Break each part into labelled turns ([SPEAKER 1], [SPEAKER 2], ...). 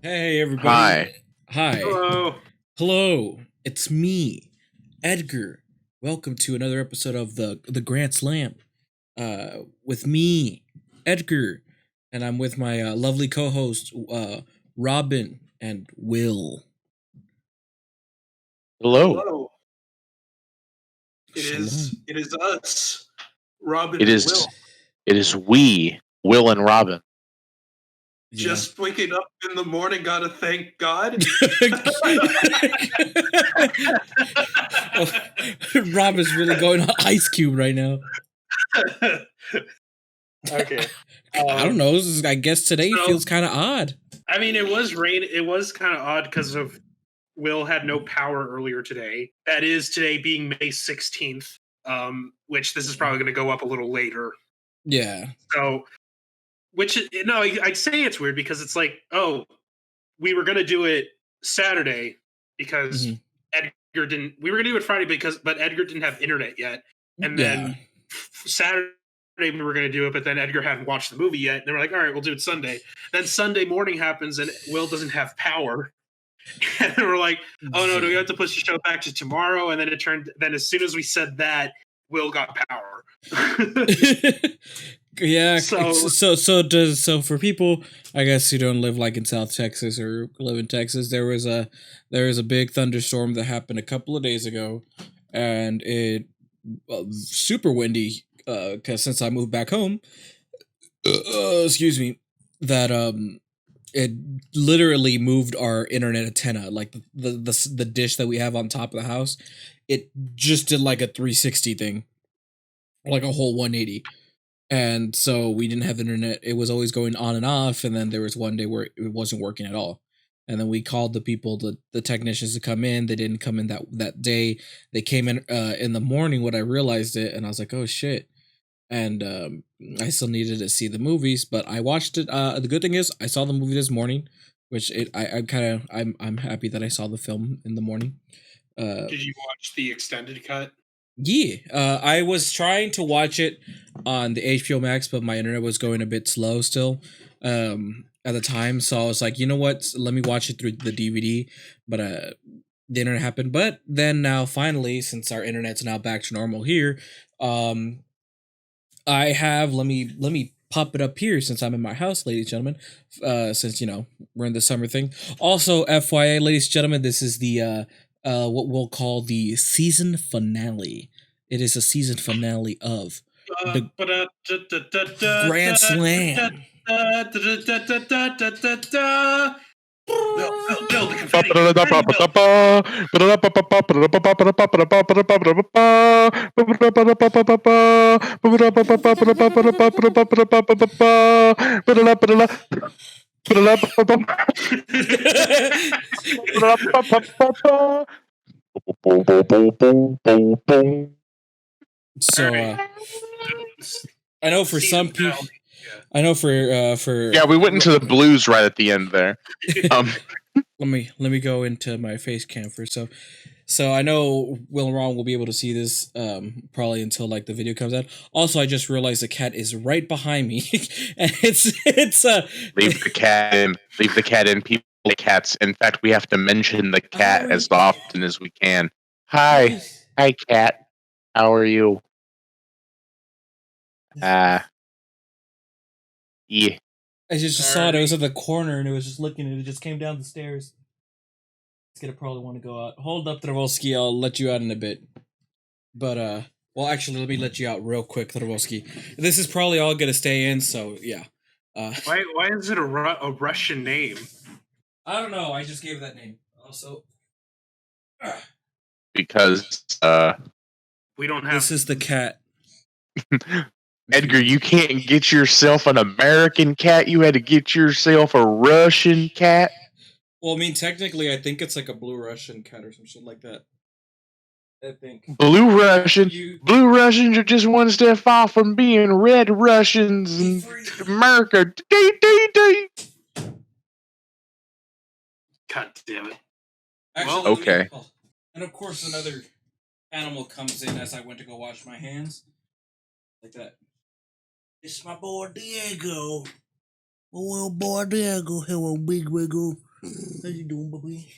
[SPEAKER 1] Hey everybody.
[SPEAKER 2] Hi.
[SPEAKER 1] Hi.
[SPEAKER 3] Hello.
[SPEAKER 1] Hello. It's me, Edgar. Welcome to another episode of the Grand Slam. With me, Edgar, and I'm with my lovely co-host Robin and Will.
[SPEAKER 2] Hello.
[SPEAKER 3] Hello. It
[SPEAKER 1] Shalom.
[SPEAKER 3] is us, Robin
[SPEAKER 2] It
[SPEAKER 3] and
[SPEAKER 2] is
[SPEAKER 3] Will.
[SPEAKER 2] it is we, Will and Robin.
[SPEAKER 1] Yeah.
[SPEAKER 3] Just waking up in the morning, gotta thank God.
[SPEAKER 1] Oh, Rob is really going on Ice Cube right now.
[SPEAKER 3] Okay.
[SPEAKER 1] I don't know. I guess today
[SPEAKER 3] so-
[SPEAKER 1] feels kind of odd.
[SPEAKER 3] I mean, it was rain. It was kind of odd because of Will had no power earlier today. That is today being May 16th, which this is probably going to go up a little later.
[SPEAKER 1] Yeah.
[SPEAKER 3] So, I'd say it's weird because it's like, oh, we were going to do it Saturday because Edgar didn't. We were going to do it Friday but Edgar didn't have internet yet, and then Saturday we were going to do it, but then Edgar hadn't watched the movie yet. And they were like, all right, we'll do it Sunday. Then Sunday morning happens and Will doesn't have power. And then we're like, oh no, do we have to push the show back to tomorrow? And then then as soon as we said that, Will got power.
[SPEAKER 1] Yeah. So for people, I guess, who don't live like in South Texas or live in Texas, there was a big thunderstorm that happened a couple of days ago, and it super windy. Because since I moved back home, excuse me, that it literally moved our internet antenna, like the dish that we have on top of the house. It just did like a 360 thing, like a whole 180. And so we didn't have internet. It was always going on and off. And then there was one day where it wasn't working at all. And then we called the people, the technicians, to come in. They didn't come in that day. They came in the morning when I realized it, and I was like, oh shit. And I still needed to see the movies, but I watched it. The good thing is I saw the movie this morning, which I'm happy that I saw the film in the morning.
[SPEAKER 3] Did you watch the extended cut?
[SPEAKER 1] Yeah, I was trying to watch it on the HBO Max, but my internet was going a bit slow still at the time. So I was like, you know what? Let me watch it through the DVD. But the internet happened. But then now, finally, since our internet's now back to normal here, I have let me pop it up here since I'm in my house, ladies and gentlemen. Since we're in the summer thing. Also, FYI, ladies and gentlemen, this is the what we'll call the season finale. It is a season finale of the Grand Slam.
[SPEAKER 3] Bill, the confetti.
[SPEAKER 1] So I know for some people, I know for
[SPEAKER 2] Yeah, we went into the blues right at the end there.
[SPEAKER 1] let me go into my face cam first. So I know Will and Ron will be able to see this probably until like the video comes out. Also, I just realized the cat is right behind me, and it's
[SPEAKER 2] leave the cat in. People like cats. In fact, we have to mention the cat as often as we can. Hi, cat. How are you? Yeah.
[SPEAKER 1] I just saw it. It was at the corner, and it was just looking, and it just came down the stairs. It's gonna probably want to go out. Hold up, Travolsky. I'll let you out in a bit. But well, actually, let me let you out real quick, Travolsky. This is probably all gonna stay in, so yeah.
[SPEAKER 3] Why is it a Russian name?
[SPEAKER 1] I don't know. I just gave it that name. Also,
[SPEAKER 2] because
[SPEAKER 3] we don't have.
[SPEAKER 1] This is the cat.
[SPEAKER 2] Edgar, you can't get yourself an American cat. You had to get yourself a Russian cat.
[SPEAKER 1] Well, I mean, technically, I think it's like a blue Russian cat or some shit like that. I think.
[SPEAKER 2] Blue Russians are just one step off from being red Russians in America.
[SPEAKER 3] God damn it.
[SPEAKER 1] Actually,
[SPEAKER 2] well, okay.
[SPEAKER 1] And of course, another animal comes in as I went to go wash my hands. Like that. It's my boy Diego. Oh, boy Diego. Hello, big wiggle. How you doing, baby?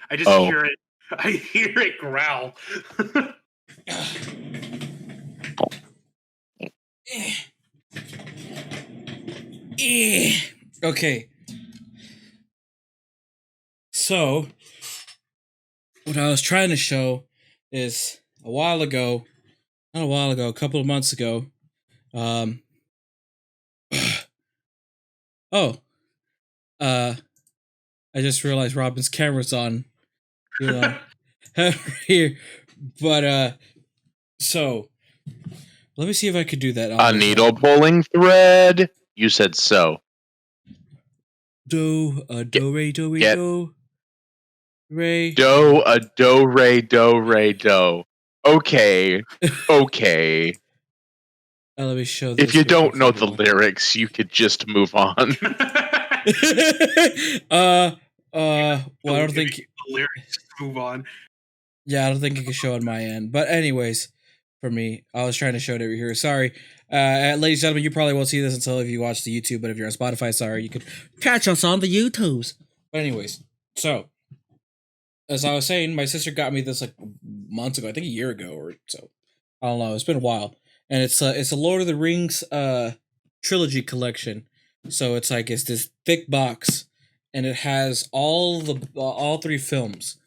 [SPEAKER 3] I just hear it. I hear it growl.
[SPEAKER 1] Okay. So, what I was trying to show is a couple of months ago. I just realized Robin's camera's on. Here, but so let me see if I could do that.
[SPEAKER 2] A needle pulling thread. You said so.
[SPEAKER 1] Do re do re do re
[SPEAKER 2] do re do. Okay.
[SPEAKER 1] Let me show this.
[SPEAKER 2] If you don't know the lyrics, you could just move on.
[SPEAKER 1] Well, I don't think
[SPEAKER 3] the lyrics. Move on.
[SPEAKER 1] Yeah, I don't think it can show on my end. But anyways, for me, I was trying to show it over here. Sorry. Ladies and gentlemen, you probably won't see this until if you watch the YouTube, but if you're on Spotify, sorry, you could catch us on the YouTubes. But anyways, so as I was saying, my sister got me this like months ago, I think a year ago or so. I don't know, it's been a while. And it's a Lord of the Rings trilogy collection. So it's this thick box, and it has all three films.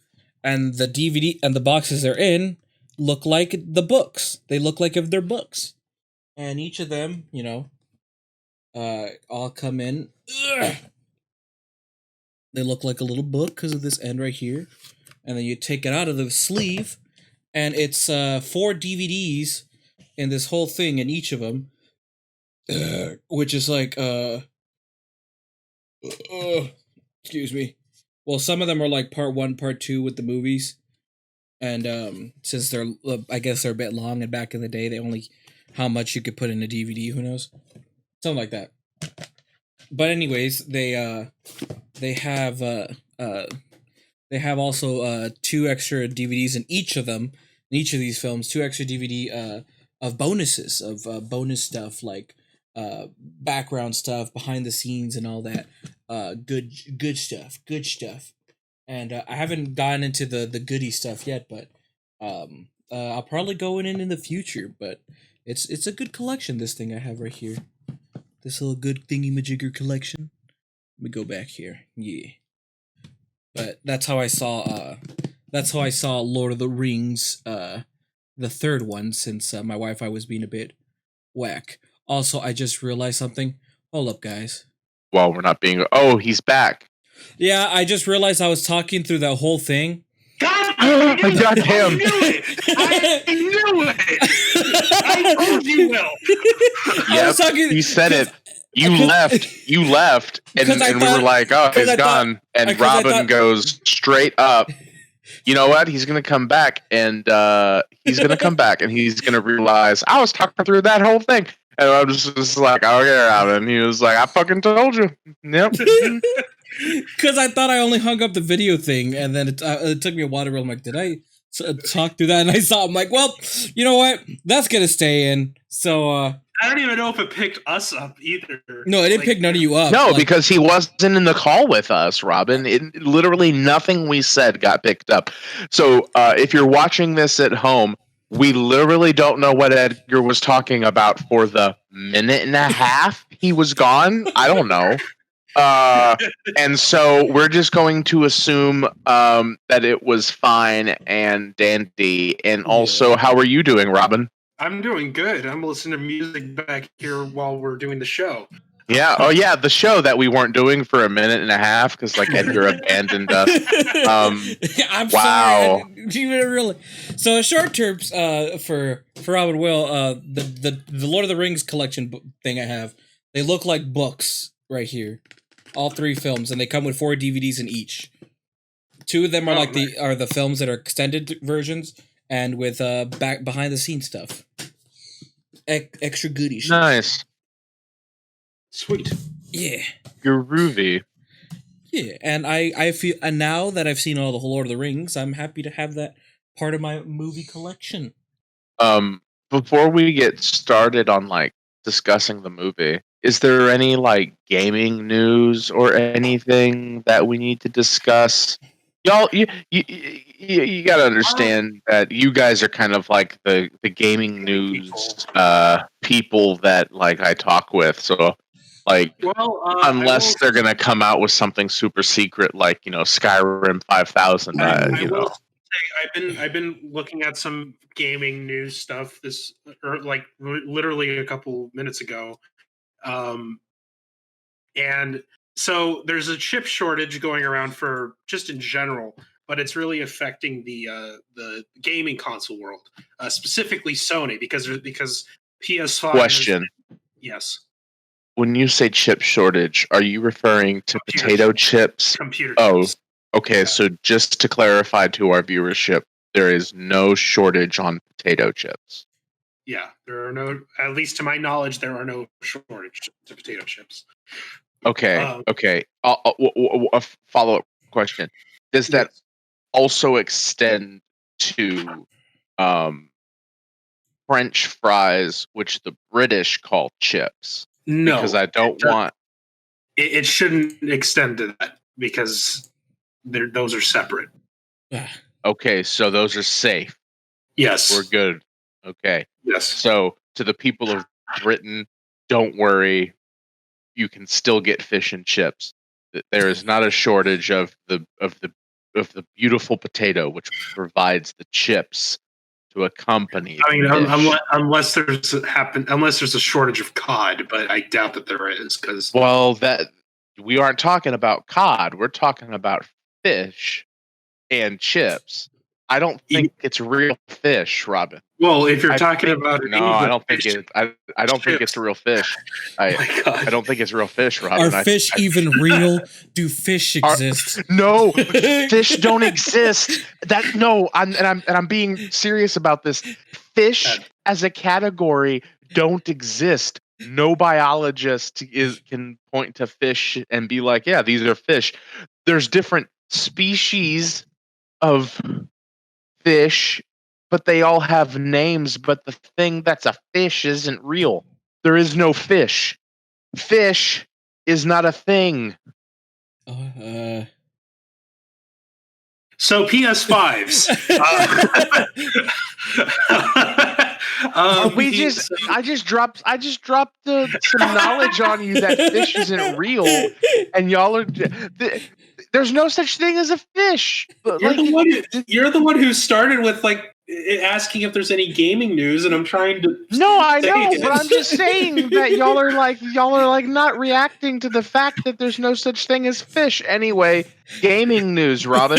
[SPEAKER 1] And the DVD and the boxes they're in look like the books. They look like if they're books. And each of them, all come in. They look like a little book because of this end right here. And then you take it out of the sleeve, and it's 4 DVDs in this whole thing in each of them, which is excuse me. Well, some of them are like part 1, part 2 with the movies, and since they're, I guess they're a bit long, and back in the day, they only how much you could put in a DVD, who knows, something like that. But anyways, they have also 2 extra DVDs in each of them, in each of these films, 2 extra DVD of bonuses of bonus stuff like background stuff, behind the scenes, and all that. Good stuff. And I haven't gotten into the goodie stuff yet, but I'll probably go in the future. But it's a good collection. This thing I have right here, this little good thingy-majigger collection. Let me go back here. Yeah, but that's how I saw Lord of the Rings, the third one, since my Wi-Fi was being a bit whack. Also, I just realized something. Hold up, guys.
[SPEAKER 2] Well, we're not being... Oh, he's back.
[SPEAKER 1] Yeah, I just realized I was talking through that whole thing.
[SPEAKER 3] God,
[SPEAKER 2] I got him.
[SPEAKER 3] I knew it. I told you will.
[SPEAKER 2] Yep, you said it. You left, and we were like, oh, he's gone. And Robin goes straight up. You know what? He's going to come back, and he's going to realize I was talking through that whole thing. And I was just like, okay, Robin. He was like, I fucking told you. Yep.
[SPEAKER 1] Because I thought I only hung up the video thing, and then it took me a while to realize, I'm like, did I talk through that? And I saw, I'm like, well, you know what? That's going to stay in. So,
[SPEAKER 3] I don't even know if it picked us up either.
[SPEAKER 1] No, it didn't pick none of you up.
[SPEAKER 2] No, because he wasn't in the call with us, Robin. Literally nothing we said got picked up. So if you're watching this at home, we literally don't know what Edgar was talking about for the minute and a half he was gone. I don't know. And so we're just going to assume that it was fine and dandy. And also, how are you doing, Robin?
[SPEAKER 3] I'm doing good. I'm listening to music back here while we're doing the show.
[SPEAKER 2] Yeah. Oh, yeah. The show that we weren't doing for a minute and a half because, like, Edgar abandoned us.
[SPEAKER 1] I'm
[SPEAKER 2] wow.
[SPEAKER 1] Sorry. Really. So, short terms for Robin Will, the Lord of the Rings collection thing I have, they look like books right here. All 3 films, and they come with 4 DVDs in each. 2 of them are the films that are extended versions, and with back behind the scenes stuff, extra goodies.
[SPEAKER 2] Nice,
[SPEAKER 3] sweet.
[SPEAKER 1] Yeah,
[SPEAKER 2] you're groovy.
[SPEAKER 1] Yeah, and I feel, and now that I've seen all the Lord of the Rings, I'm happy to have that part of my movie collection.
[SPEAKER 2] Before we get started on like discussing the movie, is there any like gaming news or anything that we need to discuss? Y'all, you got to understand that you guys are kind of like the gaming news people that like I talk with. So like, unless they're gonna come out with something super secret like Skyrim 5000,
[SPEAKER 3] I will say I've been looking at some gaming news stuff literally a couple minutes ago, and so there's a chip shortage going around for just in general, but it's really affecting the gaming console world, specifically Sony because PS5.
[SPEAKER 2] Question.
[SPEAKER 3] Yes.
[SPEAKER 2] When you say chip shortage, are you referring to potato chips?
[SPEAKER 3] Computer chips.
[SPEAKER 2] Okay. Yeah. So just to clarify to our viewership, there is no shortage on potato chips.
[SPEAKER 3] Yeah, there are no, at least to my knowledge, there are no shortage to potato chips.
[SPEAKER 2] Okay. Okay. A follow-up question. Does that also extend to French fries, which the British call chips?
[SPEAKER 3] No,
[SPEAKER 2] because I don't want.
[SPEAKER 3] It shouldn't extend to that because those are separate.
[SPEAKER 2] Okay, so those are safe.
[SPEAKER 3] Yes,
[SPEAKER 2] we're good. Okay.
[SPEAKER 3] Yes.
[SPEAKER 2] So to the people of Britain, don't worry. You can still get fish and chips. There is not a shortage of the beautiful potato, which provides the chips to accompany.
[SPEAKER 3] I mean, unless there's a shortage of cod, but I doubt that there is because.
[SPEAKER 2] Well, that we aren't talking about cod. We're talking about fish and chips. I don't think it's real fish, Robin.
[SPEAKER 3] Well, if you're talking about
[SPEAKER 2] I don't think it. I don't think it's real fish. I don't think it's real fish, Robin.
[SPEAKER 1] Are fish even real? Do fish exist?
[SPEAKER 2] No, fish don't exist. I'm being serious about this. Fish as a category don't exist. No biologist can point to fish and be like, yeah, these are fish. There's different species of fish, but they all have names, but the thing that's a fish isn't real. There is no fish. Fish is not a thing.
[SPEAKER 3] So PS5s.
[SPEAKER 2] I just dropped some knowledge on you that fish isn't real, and y'all are. There's no such thing as a fish.
[SPEAKER 3] You're the one who started with asking if there's any gaming news, and I'm trying to.
[SPEAKER 2] No, I know, but I'm just saying that y'all are not reacting to the fact that there's no such thing as fish. Anyway, gaming news, Robin.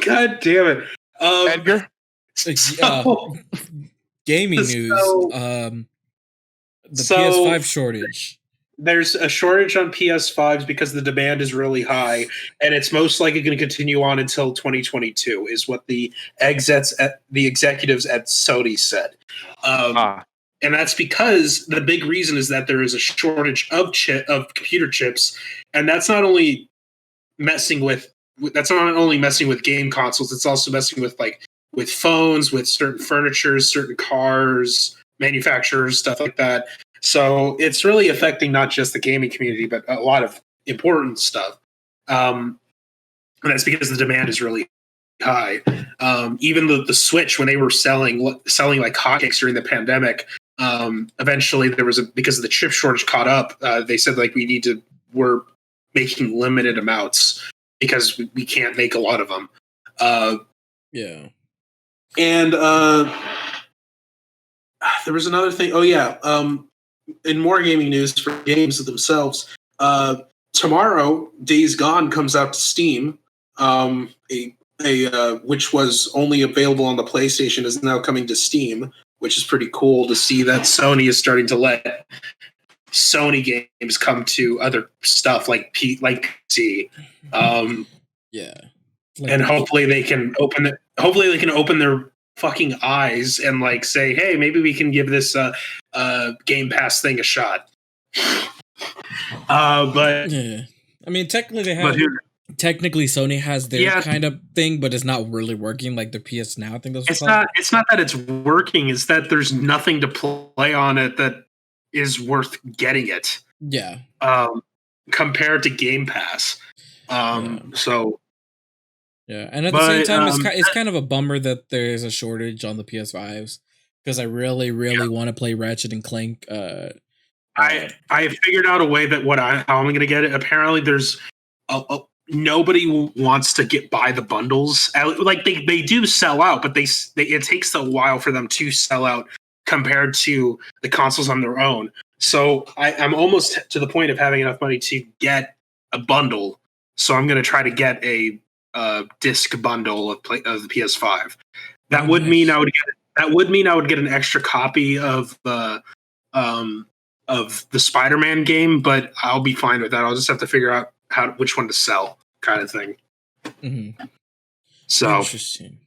[SPEAKER 3] God damn it,
[SPEAKER 2] Edgar.
[SPEAKER 1] Gaming news. The PS5 shortage.
[SPEAKER 3] There's a shortage on PS5s because the demand is really high, and it's most likely going to continue on until 2022, is what the executives at Sony said. And that's because the big reason is that there is a shortage of computer chips, and that's not only messing with game consoles. It's also messing with phones, with certain furniture, certain cars, manufacturers, stuff like that. So it's really affecting not just the gaming community, but a lot of important stuff. And that's because the demand is really high. Even the Switch, when they were selling like hotcakes during the pandemic, eventually because the chip shortage caught up. They said we're making limited amounts because we can't make a lot of them.
[SPEAKER 1] Yeah.
[SPEAKER 3] And there was another thing. Oh yeah. In more gaming news for games themselves, tomorrow Days Gone comes out to Steam. Which was only available on the PlayStation is now coming to Steam, which is pretty cool to see that Sony is starting to let Sony games come to other stuff like PC.
[SPEAKER 1] Yeah.
[SPEAKER 3] And hopefully they can open their fucking eyes and say, hey, maybe we can give this Game Pass thing a shot. But
[SPEAKER 1] yeah, I mean, technically technically Sony has their
[SPEAKER 3] Yeah.
[SPEAKER 1] kind of thing, but it's not really working like the PS Now. I think that's
[SPEAKER 3] It's not that it's working, it's that there's nothing to play on it that is worth getting it.
[SPEAKER 1] Yeah.
[SPEAKER 3] Compared to Game Pass. So
[SPEAKER 1] yeah, and at the same time, it's kind of a bummer that there's a shortage on the PS5s because I really want to play Ratchet and Clank.
[SPEAKER 3] I figured out a way that how I'm going to get it. Apparently, there's nobody wants to buy the bundles. Like they do sell out, but it takes a while for them to sell out compared to the consoles on their own. So I'm almost to the point of having enough money to get a bundle. So I'm going to try to get a disc bundle of the PS5. That would mean I would get an extra copy of the Spider-Man game, but I'll be fine with that. I'll just have to figure out which one to sell, kind of thing.
[SPEAKER 1] Mm-hmm.
[SPEAKER 3] So
[SPEAKER 1] interesting.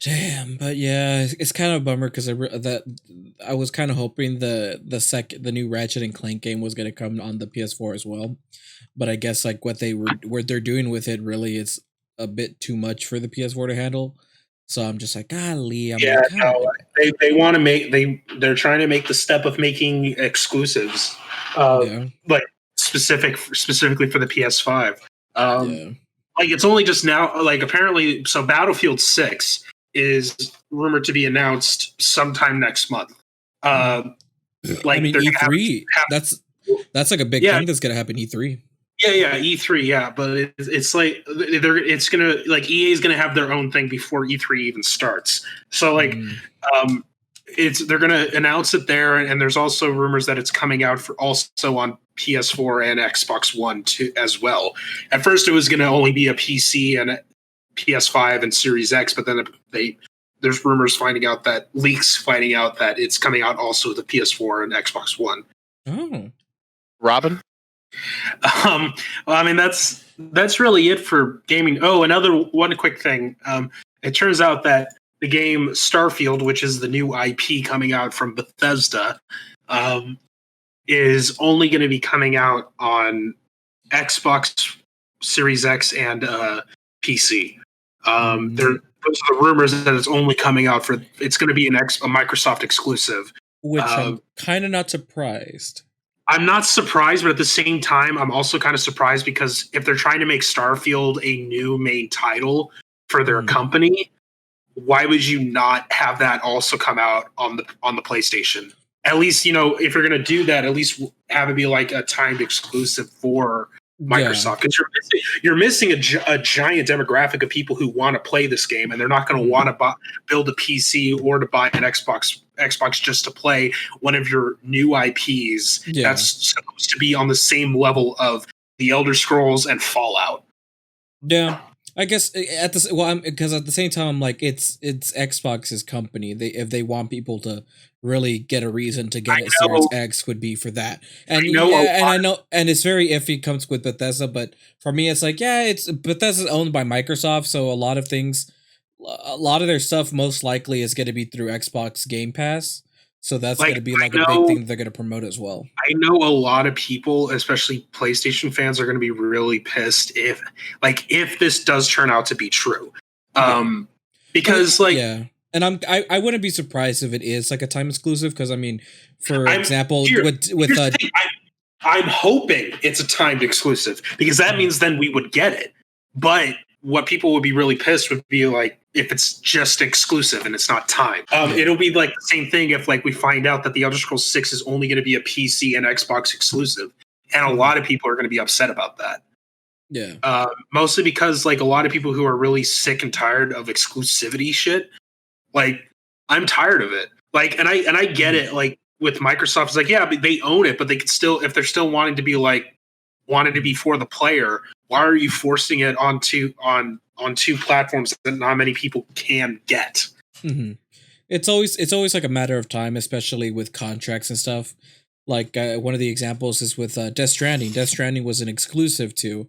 [SPEAKER 1] Damn, but yeah, it's kind of a bummer because I was kind of hoping the new Ratchet and Clank game was going to come on the PS4 as well, but I guess like what they're doing with it really is a bit too much for the PS4 to handle. So I'm just like, golly.
[SPEAKER 3] They want to they're trying to make the step of making exclusives, like specifically for the PS5. Like it's only just now, like apparently, so Battlefield 6 is rumored to be announced sometime next month.
[SPEAKER 1] Like I mean, E3. That's like a big thing that's gonna happen E3.
[SPEAKER 3] Yeah, E3, yeah, but it's like it's gonna like EA is gonna have their own thing before E3 even starts. So like, they're gonna announce it there, and there's also rumors that it's coming out also on PS4 and Xbox One too as well. At first, it was gonna only be a PC and a PS5 and Series X, but then there's rumors leaks finding out that it's coming out also with the PS4 and Xbox One.
[SPEAKER 1] Oh,
[SPEAKER 2] Robin.
[SPEAKER 3] Well, I mean that's really it for gaming. Oh, another one quick thing. It turns out that the game Starfield, which is the new IP coming out from Bethesda, is only going to be coming out on Xbox Series X and PC. Those are the rumors that it's only coming out it's going to be a Microsoft exclusive.
[SPEAKER 1] Which I'm kind of not surprised.
[SPEAKER 3] I'm not surprised, but at the same time, I'm also kind of surprised because if they're trying to make Starfield a new main title for their company, why would you not have that also come out on the PlayStation? At least, if you're going to do that, at least have it be like a timed exclusive for Microsoft. Because you're missing a giant demographic of people who want to play this game, and they're not going to want to build a PC or to buy an Xbox just to play one of your new IPs that's supposed to be on the same level of The Elder Scrolls and Fallout.
[SPEAKER 1] Yeah, I guess because at the same time, like it's Xbox's company. If they want people to really get a reason to get Series X would be for that. And I know, and it's very iffy comes with Bethesda, but for me, it's like it's Bethesda's owned by Microsoft, so a lot of their stuff most likely is going to be through Xbox Game Pass. So that's going to be like a big thing they're going to promote as well.
[SPEAKER 3] I know a lot of people, especially PlayStation fans, are going to be really pissed if this does turn out to be true. Because
[SPEAKER 1] and I wouldn't be surprised if it is like a time exclusive because I mean, for example,
[SPEAKER 3] I'm hoping it's a timed exclusive because that means then we would get it. But what people would be really pissed would be like if it's just exclusive and it's not timed. It'll be like the same thing if like we find out that the Elder Scrolls 6 is only going to be a PC and Xbox exclusive, and a lot of people are going to be upset about that.
[SPEAKER 1] Yeah.
[SPEAKER 3] Mostly because like a lot of people who are really sick and tired of exclusivity shit. Like, I'm tired of it. Like, and I get it. Like with Microsoft, it's like, yeah, they own it, but they could still, if they're still wanting to be for the player, why are you forcing it on two platforms that not many people can get?
[SPEAKER 1] Mm-hmm. It's always like a matter of time, especially with contracts and stuff. Like one of the examples is with Death Stranding. Death Stranding was an exclusive to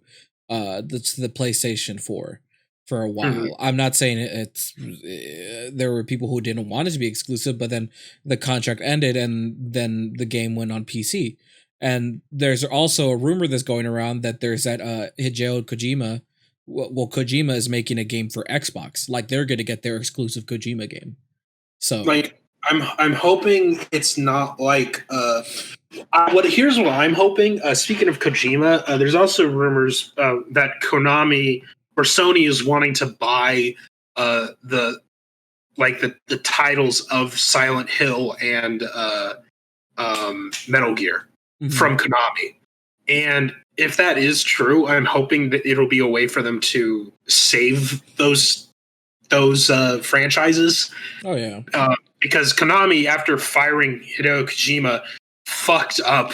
[SPEAKER 1] the PlayStation 4. For a while. Mm-hmm. I'm not saying there were people who didn't want it to be exclusive, but then the contract ended and then the game went on PC. And there's also a rumor that's going around that there's that Hideo Kojima well, Kojima is making a game for Xbox. Like they're going to get their exclusive Kojima game. So
[SPEAKER 3] like I'm hoping it's not like here's what I'm hoping. Speaking of Kojima, there's also rumors that Konami or Sony is wanting to buy the titles of Silent Hill and Metal Gear from Konami. And if that is true, I'm hoping that it'll be a way for them to save those franchises.
[SPEAKER 1] Oh yeah.
[SPEAKER 3] Because Konami, after firing Hideo Kojima, fucked up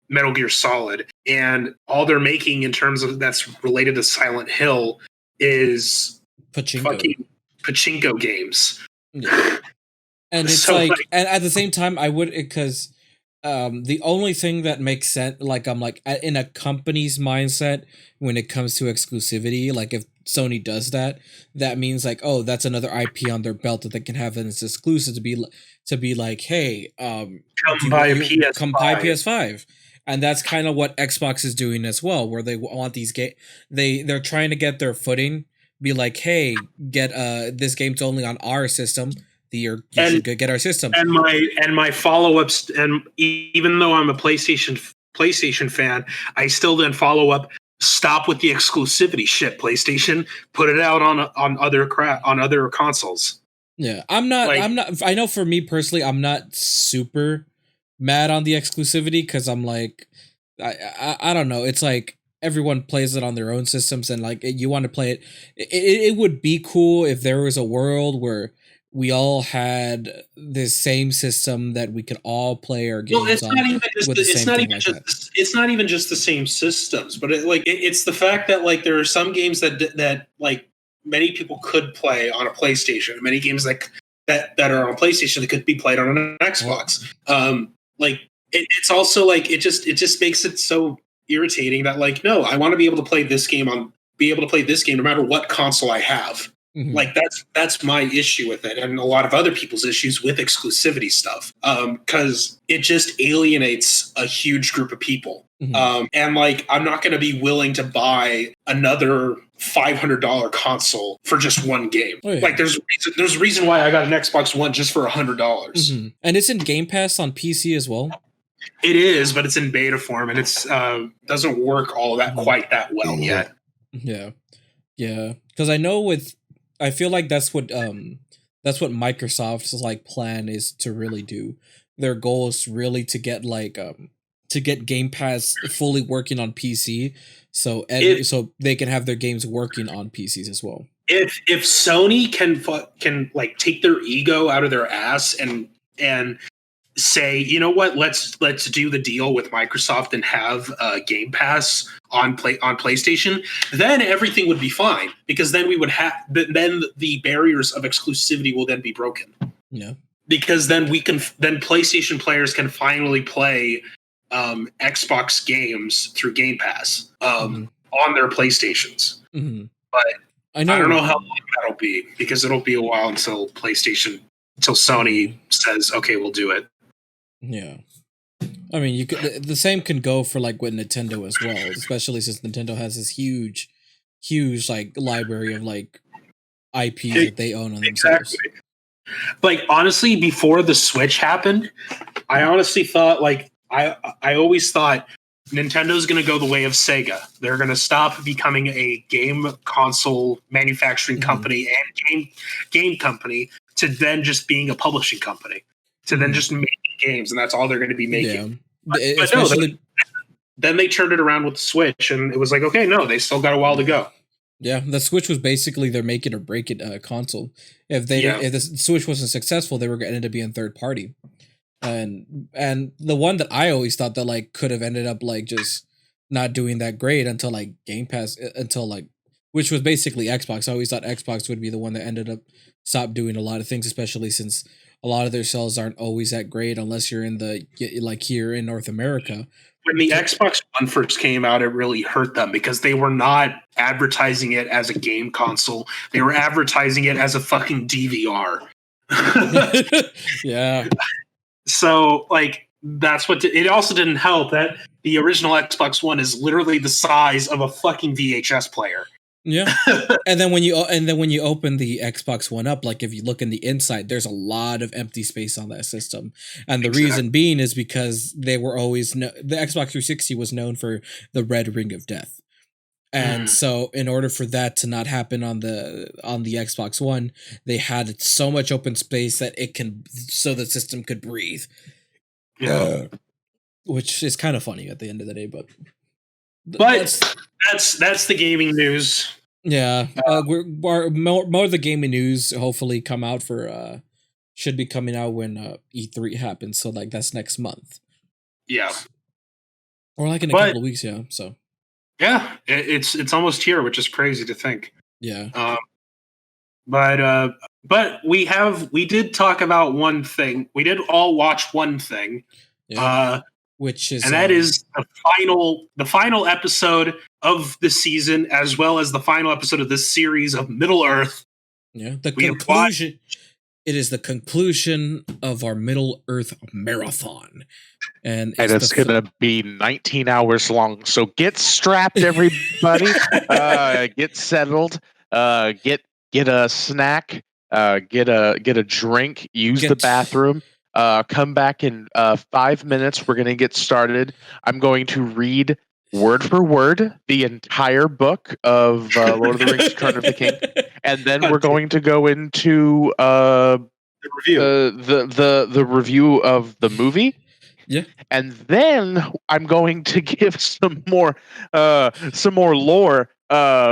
[SPEAKER 3] Metal Gear Solid, and all they're making in terms of that's related to Silent Hill is fucking pachinko games.
[SPEAKER 1] Yeah. And it's so, and at the same time, I would, because the only thing that makes sense, like I'm like in a company's mindset when it comes to exclusivity, like if Sony does that, that means like, oh, that's another IP on their belt that they can have as exclusive to be like, hey, come buy PS5. And that's kind of what Xbox is doing as well, where they want these they're trying to get their footing, be like, hey, get this game's only on our system. You should get our system.
[SPEAKER 3] And my follow-ups, and even though I'm a PlayStation fan, I still then follow up. Stop with the exclusivity shit, PlayStation. Put it out on other consoles.
[SPEAKER 1] Yeah, I'm not. I know for me personally, I'm not super mad on the exclusivity because I'm like, I don't know. It's like everyone plays it on their own systems, and like you want to play it. It would be cool if there was a world where we all had the same system that we could all play our games
[SPEAKER 3] it's not even just the same systems, but it's the fact that like there are some games that like many people could play on a PlayStation, many games that are on a PlayStation that could be played on an Xbox. It's also like it just makes it so irritating that like, no, I want to be able to play this game no matter what console I have. Mm-hmm. Like that's my issue with it, and a lot of other people's issues with exclusivity stuff, because it just alienates a huge group of people. Mm-hmm. And like I'm not going to be willing to buy another $500 console for just one game. Oh, yeah. Like there's a reason why I got an Xbox One just for $100.
[SPEAKER 1] Mm-hmm. And it's in Game Pass on PC as well.
[SPEAKER 3] It is, but it's in beta form, and it's doesn't work all that quite that well yet.
[SPEAKER 1] Yeah, because I feel like that's what Microsoft's like plan is to really do. Their goal is really to get Game Pass fully working on PC, so they can have their games working on PCs as well.
[SPEAKER 3] If Sony can like take their ego out of their ass and say, you know what, let's do the deal with Microsoft and have Game Pass on PlayStation, then everything would be fine, because then then the barriers of exclusivity will then be broken.
[SPEAKER 1] Yeah, because
[SPEAKER 3] then PlayStation players can finally play Xbox games through Game Pass on their PlayStations. Mm-hmm. But I don't know how long that'll be, because it'll be a while until Sony says, okay, we'll do it.
[SPEAKER 1] Yeah, I mean, the same can go for like with Nintendo as well, especially since Nintendo has this huge like library of like IP that they own on themselves.
[SPEAKER 3] Like honestly, before the Switch happened, I honestly thought like I always thought Nintendo's going to go the way of Sega. They're going to stop becoming a game console manufacturing company and game company to then just being a publishing company, to then just making games, and that's all they're going to be making. Yeah. But no, then they turned it around with the Switch, and it was like, okay, no, they still got a while to go.
[SPEAKER 1] Yeah, the Switch was basically their make it or break it console. If the Switch wasn't successful, they were going to end up being third party. And the one that I always thought that like could have ended up like just not doing that great until like Game Pass, which was basically Xbox. I always thought Xbox would be the one that ended up stopped doing a lot of things, especially since a lot of their sales aren't always that great unless you're in here in North America.
[SPEAKER 3] When the Xbox One first came out, it really hurt them because they were not advertising it as a game console. They were advertising it as a fucking DVR.
[SPEAKER 1] Yeah.
[SPEAKER 3] So, like, that's what it also didn't help that the original Xbox One is literally the size of a fucking VHS player.
[SPEAKER 1] Yeah. And then when you open the Xbox One up, like if you look in the inside, there's a lot of empty space on that system. And the reason being is because they were always the Xbox 360 was known for the red ring of death. And so in order for that to not happen on the Xbox One, they had so much open space that so the system could breathe.
[SPEAKER 3] Yeah.
[SPEAKER 1] Which is kind of funny at the end of the day, but
[SPEAKER 3] that's the gaming news.
[SPEAKER 1] Yeah, we're more of the gaming news. Hopefully, come out should be coming out when E3 happens. So like that's next month.
[SPEAKER 3] Yeah,
[SPEAKER 1] or like in a couple of weeks. Yeah, so
[SPEAKER 3] yeah, it's almost here, which is crazy to think.
[SPEAKER 1] Yeah,
[SPEAKER 3] but we did talk about one thing. We did all watch one thing.
[SPEAKER 1] Yeah. Which is,
[SPEAKER 3] and that is the final episode of the season, as well as the final episode of this series of Middle Earth.
[SPEAKER 1] Yeah, the conclusion. It is the conclusion of our Middle Earth marathon, and
[SPEAKER 2] it's gonna be 19 hours long. So get strapped, everybody. Get settled. Get a snack. Get a drink. Use the bathroom. Come back in 5 minutes. We're going to get started. I'm going to read word for word the entire book of Lord of the Rings: Return of the King, and then we're going to go into the review of the movie.
[SPEAKER 1] Yeah,
[SPEAKER 2] and then I'm going to give some more lore.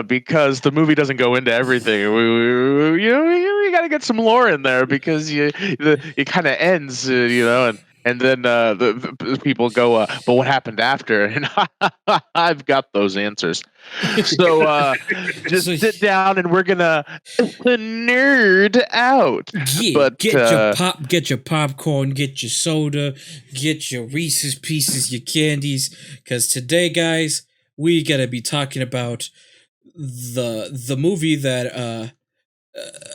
[SPEAKER 2] Because the movie doesn't go into everything. We got to get some lore in there because it kind of ends, and then the people go, but what happened after? And I've got those answers. So just sit down and we're gonna nerd out.
[SPEAKER 1] Get your popcorn, get your soda, get your Reese's Pieces, your candies, because today, guys, we gotta be talking about the movie that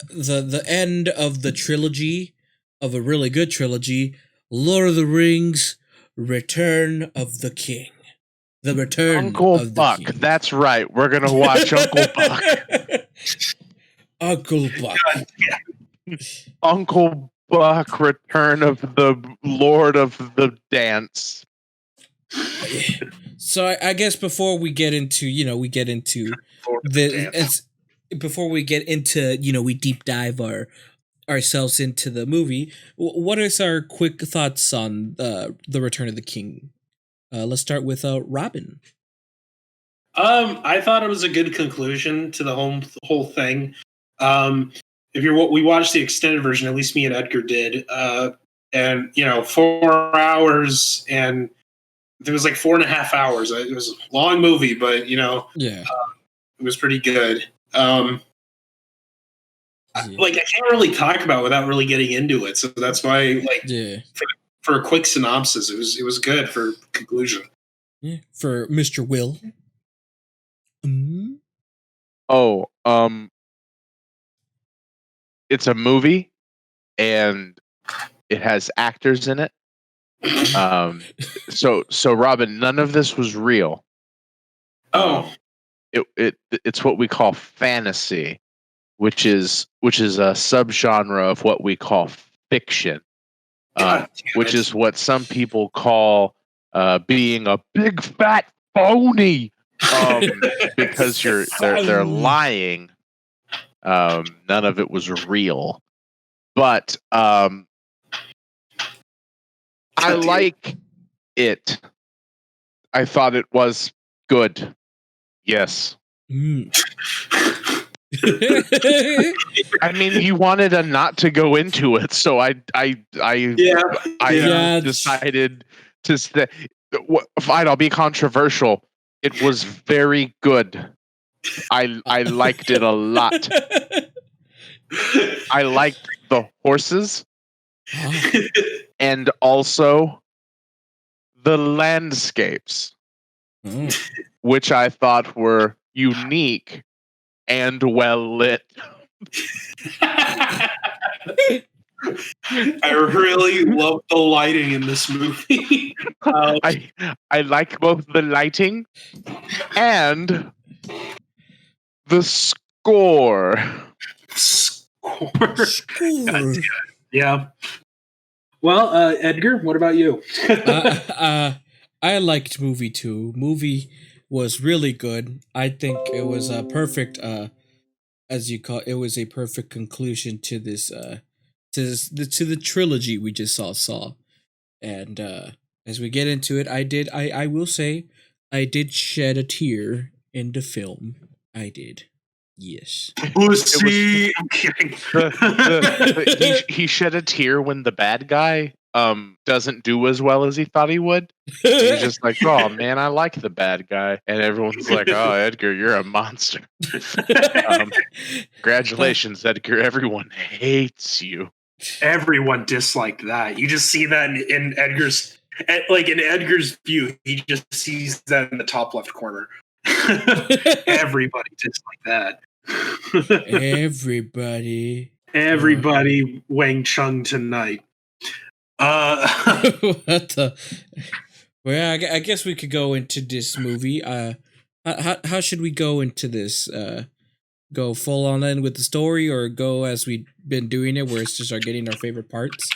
[SPEAKER 1] the end of the trilogy, of a really good trilogy, Lord of the Rings: Return of the King. The Return
[SPEAKER 2] Uncle
[SPEAKER 1] of the
[SPEAKER 2] Buck.
[SPEAKER 1] King.
[SPEAKER 2] That's right. We're gonna watch Uncle Buck.
[SPEAKER 1] Uncle Buck.
[SPEAKER 2] Uncle Buck: Return of the Lord of the Dance.
[SPEAKER 1] So I guess before we get into we deep dive ourselves into the movie. What is our quick thoughts on the Return of the King? Let's start with Robin.
[SPEAKER 3] I thought it was a good conclusion to the whole thing. We watched the extended version, at least me and Edgar did, and 4 hours, and it was like 4.5 hours. It was a long movie, but it was pretty good. Like, I can't really talk about it without really getting into it, so that's why, for a quick synopsis, it was good for conclusion.
[SPEAKER 1] Yeah, for Mr. Will.
[SPEAKER 2] It's a movie, and it has actors in it. So Robin, none of this was real. It's what we call fantasy, which is a subgenre of what we call fiction, which is what some people call being a big fat phony, because they're lying. None of it was real, but I like it. I thought it was good. Yes. I mean, you wanted a not to go into it, so I decided to say, fine, I'll be controversial. It was very good. I liked it a lot. I liked the horses and also the landscapes, which I thought were unique and well lit.
[SPEAKER 3] I really love the lighting in this movie.
[SPEAKER 2] I like both the lighting and The score.
[SPEAKER 3] Score. God, yeah. Well, Edgar, what about you?
[SPEAKER 1] I liked movie 2. Movie was really good. I think it was a perfect, as you call it, was a perfect conclusion to this, to the trilogy we just saw. And as we get into it, I will say, I did shed a tear in the film. I did. Yes.
[SPEAKER 3] Pussy. I'm kidding.
[SPEAKER 2] He shed a tear when the bad guy doesn't do as well as he thought he would. He's just like, oh man, I like the bad guy, and everyone's like, oh Edgar, you're a monster. Congratulations, Edgar. Everyone hates you.
[SPEAKER 3] Everyone disliked that. You just see that in Edgar's, like in Edgar's view, he just sees that in the top left corner. Everybody disliked that. Everybody Wang Chung tonight.
[SPEAKER 1] What the? Well, I guess we could go into this movie. How should we go into this? Go full on in with the story, or go as we've been doing it, where it's just getting our favorite parts?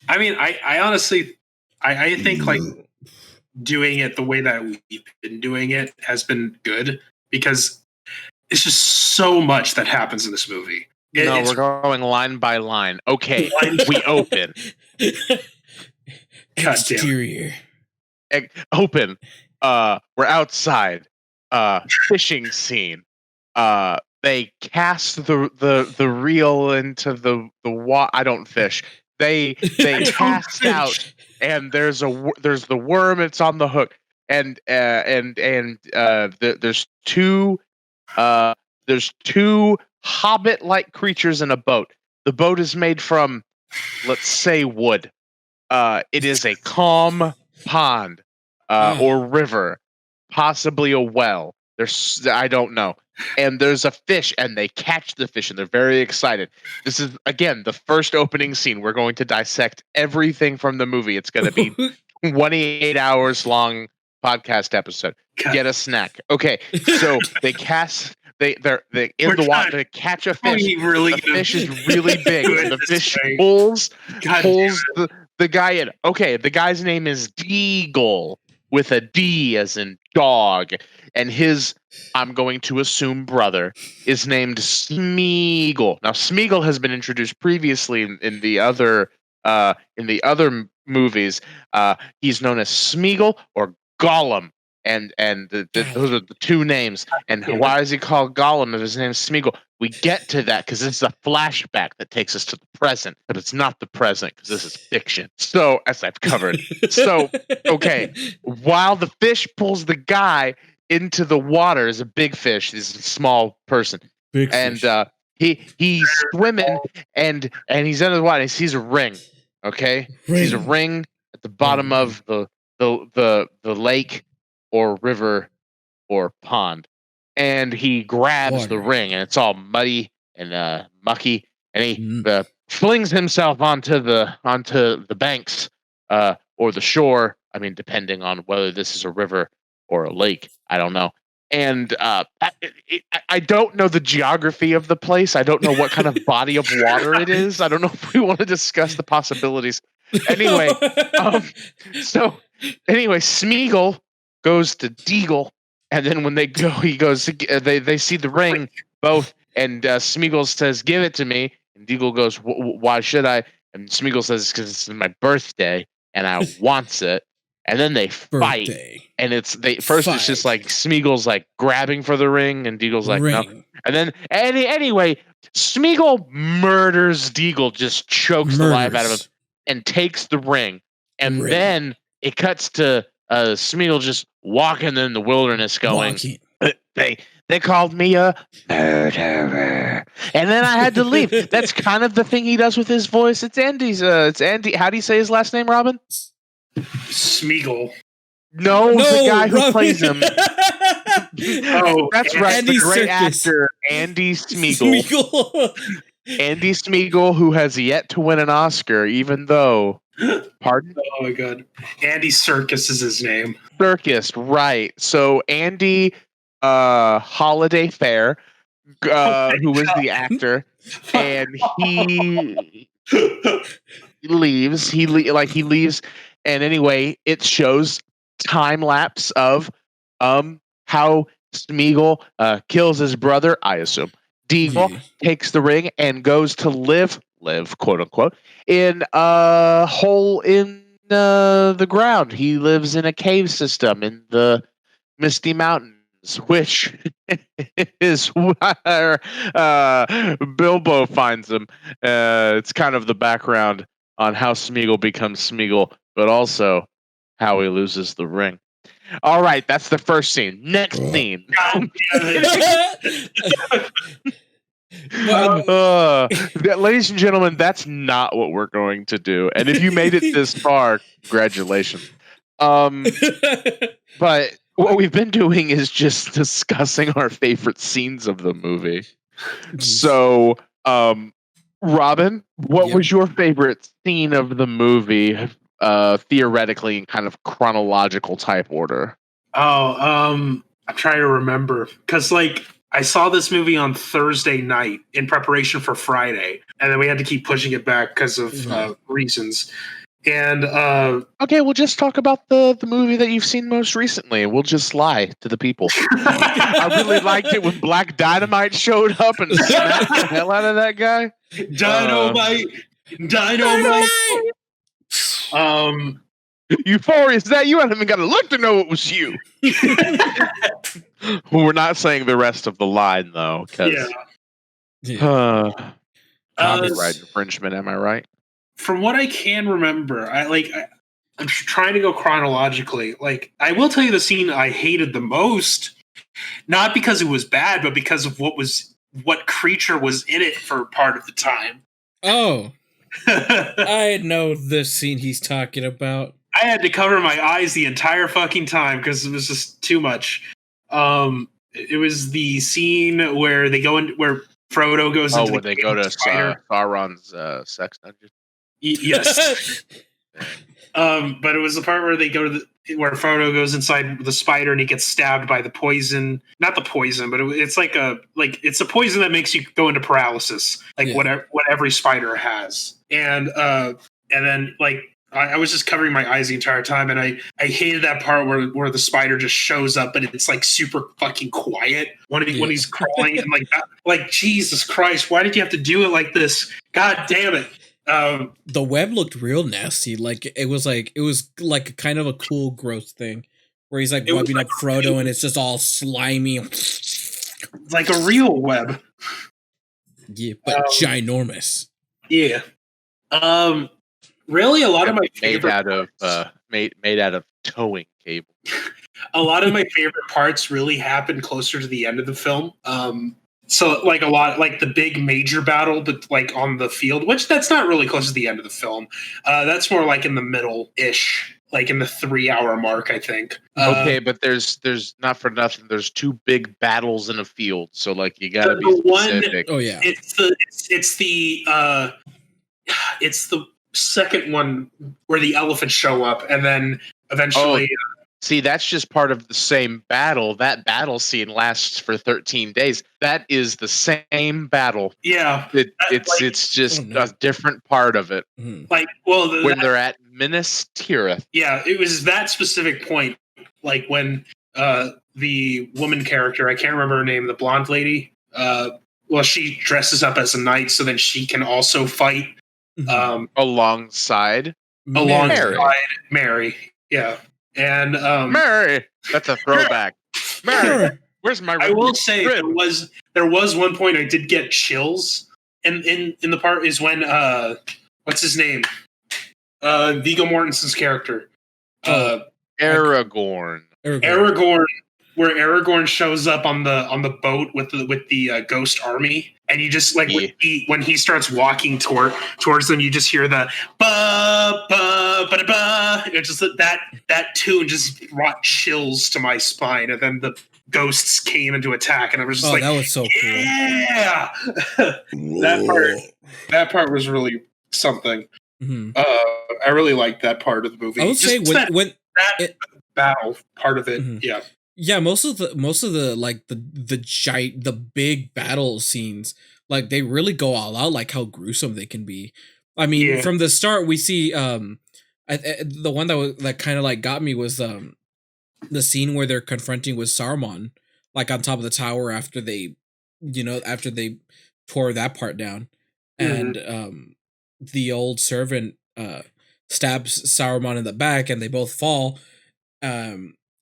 [SPEAKER 3] I mean, I honestly, I think like doing it the way that we've been doing it has been good, because it's just so much that happens in this movie.
[SPEAKER 2] We're going line by line. Okay, we open.
[SPEAKER 1] Exterior.
[SPEAKER 2] Open. We're outside. Fishing scene. They cast the reel into the water. I don't fish. They cast out, and there's the worm. It's on the hook, and there's two hobbit-like creatures in a boat. The boat is made from, let's say, wood. It is a calm pond or river, possibly a well. I don't know. And there's a fish, and they catch the fish, and they're very excited. This is, again, the first opening scene. We're going to dissect everything from the movie. It's going to be 28 hours long podcast episode. Get a snack. Okay, so they cast. They're in the water. They catch a fish. The fish is really big. And the fish pulls the guy in. Okay, the guy's name is Deagle, with a D as in dog, and his, I'm going to assume, brother is named Smeagol. Now Smeagol has been introduced previously in the other movies. He's known as Smeagol or Gollum. And those are the two names. And why is he called Gollum if his name's Smeagol? We get to that because it's a flashback that takes us to the present, but it's not the present because this is fiction. So, as I've covered. So, okay, while the fish pulls the guy into the water, is a big fish. He's a small person.
[SPEAKER 1] Big fish.
[SPEAKER 2] And he's swimming and he's under the water. And he sees a ring. Okay, he sees a ring at the bottom of the lake or river or pond, and he grabs the ring, and it's all muddy and mucky, and he flings himself onto the banks or the shore. I mean, depending on whether this is a river or a lake, I don't know. And I don't know the geography of the place. I don't know what kind of body of water it is. I don't know if we want to discuss the possibilities. Anyway, Smeagol goes to Deagle, and then when they go, they see the ring both, and Smeagol says, "Give it to me," and Deagle goes, "Why should I?" And Smeagol says, "Because it's my birthday, and I wants it." And then they fight, and it's just like Smeagol's like grabbing for the ring, and Deagle's like no. And then anyway, Smeagol murders Deagle, just chokes the life out of him, and takes the ring. And then it cuts to Smeagol just walking in the wilderness, going, "They called me a murderer," and then I had to leave. That's kind of the thing he does with his voice. It's Andy's. It's Andy. How do you say his last name, Robin?
[SPEAKER 3] Smeagol.
[SPEAKER 2] No, the guy who
[SPEAKER 1] Robin.
[SPEAKER 2] plays him. Oh, that's right.
[SPEAKER 1] Andy
[SPEAKER 2] the great
[SPEAKER 1] Serkis.
[SPEAKER 2] actor Andy Smeagol. Andy Smeagol, who has yet to win an Oscar, even though. Pardon?
[SPEAKER 3] Oh my God. Andy Serkis is his name.
[SPEAKER 2] Serkis, right. So Andy Holiday Fair, who was the actor, and he leaves. He leaves, and anyway, it shows time lapse of how Smeagol kills his brother. I assume Deagle takes the ring and goes to live quote unquote in a hole in the ground. He lives in a cave system in the Misty Mountains, which is where Bilbo finds him. It's kind of the background on how Smeagol becomes Smeagol, but also how he loses the ring. All right, that's the first scene. Next scene. Ladies and gentlemen, that's not what we're going to do. And if you made it this far, congratulations. But what we've been doing is just discussing our favorite scenes of the movie. So, Robin, what was your favorite scene of the movie, theoretically in kind of chronological type order?
[SPEAKER 3] I'm trying to remember because I saw this movie on Thursday night in preparation for Friday, and then we had to keep pushing it back because of reasons. And
[SPEAKER 2] okay, we'll just talk about the movie that you've seen most recently. We'll just lie to the people. I really liked it when Black Dynamite showed up and smacked the hell out of that guy.
[SPEAKER 3] Dynamite.
[SPEAKER 2] Euphoria, is that you? I haven't even got to look to know it was you. We're not saying the rest of the line though, because copyright infringement. Am I right?
[SPEAKER 3] From what I can remember, I'm trying to go chronologically. I will tell you the scene I hated the most, not because it was bad, but because of what creature was in it for part of the time.
[SPEAKER 1] Oh, I know this scene he's talking about.
[SPEAKER 3] I had to cover my eyes the entire fucking time because it was just too much. It was the scene where they go in, where Frodo goes into
[SPEAKER 2] when they go to Sauron's sex dungeon.
[SPEAKER 3] Yes. But it was the part where they go to where Frodo goes inside the spider and he gets stabbed by the poison. Not the poison, but it's it's a poison that makes you go into paralysis, what every spider has. And then I was just covering my eyes the entire time, and I hated that part where the spider just shows up, but it's super fucking quiet when he's crawling and that. Jesus Christ, why did you have to do it like this? God damn it.
[SPEAKER 1] The web looked real nasty. It was like kind of a cool, gross thing where he's webbing up Frodo, and it's just all slimy,
[SPEAKER 3] like a real web.
[SPEAKER 1] Yeah, but ginormous.
[SPEAKER 3] Yeah. Really, a lot of my favorite
[SPEAKER 2] made out of towing cable.
[SPEAKER 3] A lot of my favorite parts really happened closer to the end of the film. So a lot the big major battle, but on the field, which that's not really close to the end of the film. That's more in the middle-ish, in the 3-hour mark, I think.
[SPEAKER 2] Okay, but there's not for nothing. There's two big battles in a field, so you gotta be specific.
[SPEAKER 1] Oh yeah,
[SPEAKER 3] it's the second one where the elephants show up, and then eventually.
[SPEAKER 2] See, that's just part of the same battle. That battle scene lasts for 13 days. That is the same battle.
[SPEAKER 3] Yeah.
[SPEAKER 2] It's just a different part of it.
[SPEAKER 1] Mm-hmm.
[SPEAKER 2] When they're at Minas Tirith.
[SPEAKER 3] Yeah, it was that specific point. When the woman character, I can't remember her name, the blonde lady, she dresses up as a knight so then she can also fight.
[SPEAKER 2] Alongside
[SPEAKER 3] Mary. Yeah. And
[SPEAKER 2] Mary, that's a throwback. Mary, where's my?
[SPEAKER 3] I will say there was one point I did get chills, and in the part is when what's his name? Viggo Mortensen's character,
[SPEAKER 2] Aragorn.
[SPEAKER 3] Aragorn, where Aragorn shows up on the boat with the ghost army, and you just when he starts walking towards them, you just hear the ba ba ba ba. It's just that tune just brought chills to my spine, and then the ghosts came into attack, and I was just
[SPEAKER 1] that was so cool.
[SPEAKER 3] Yeah, that part was really something.
[SPEAKER 1] Mm-hmm.
[SPEAKER 3] I really liked that part of the movie.
[SPEAKER 1] I would say when
[SPEAKER 3] that battle part of it,
[SPEAKER 1] mm-hmm.
[SPEAKER 3] yeah.
[SPEAKER 1] Yeah, most of the like the big battle scenes, like they really go all out, like how gruesome they can be. I mean,
[SPEAKER 3] Yeah.
[SPEAKER 1] from the start we see the one that kind of like got me was the scene where they're confronting with Saruman, like on top of the tower after they tore that part down,
[SPEAKER 3] Mhm.
[SPEAKER 1] and the old servant stabs Saruman in the back, and they both fall.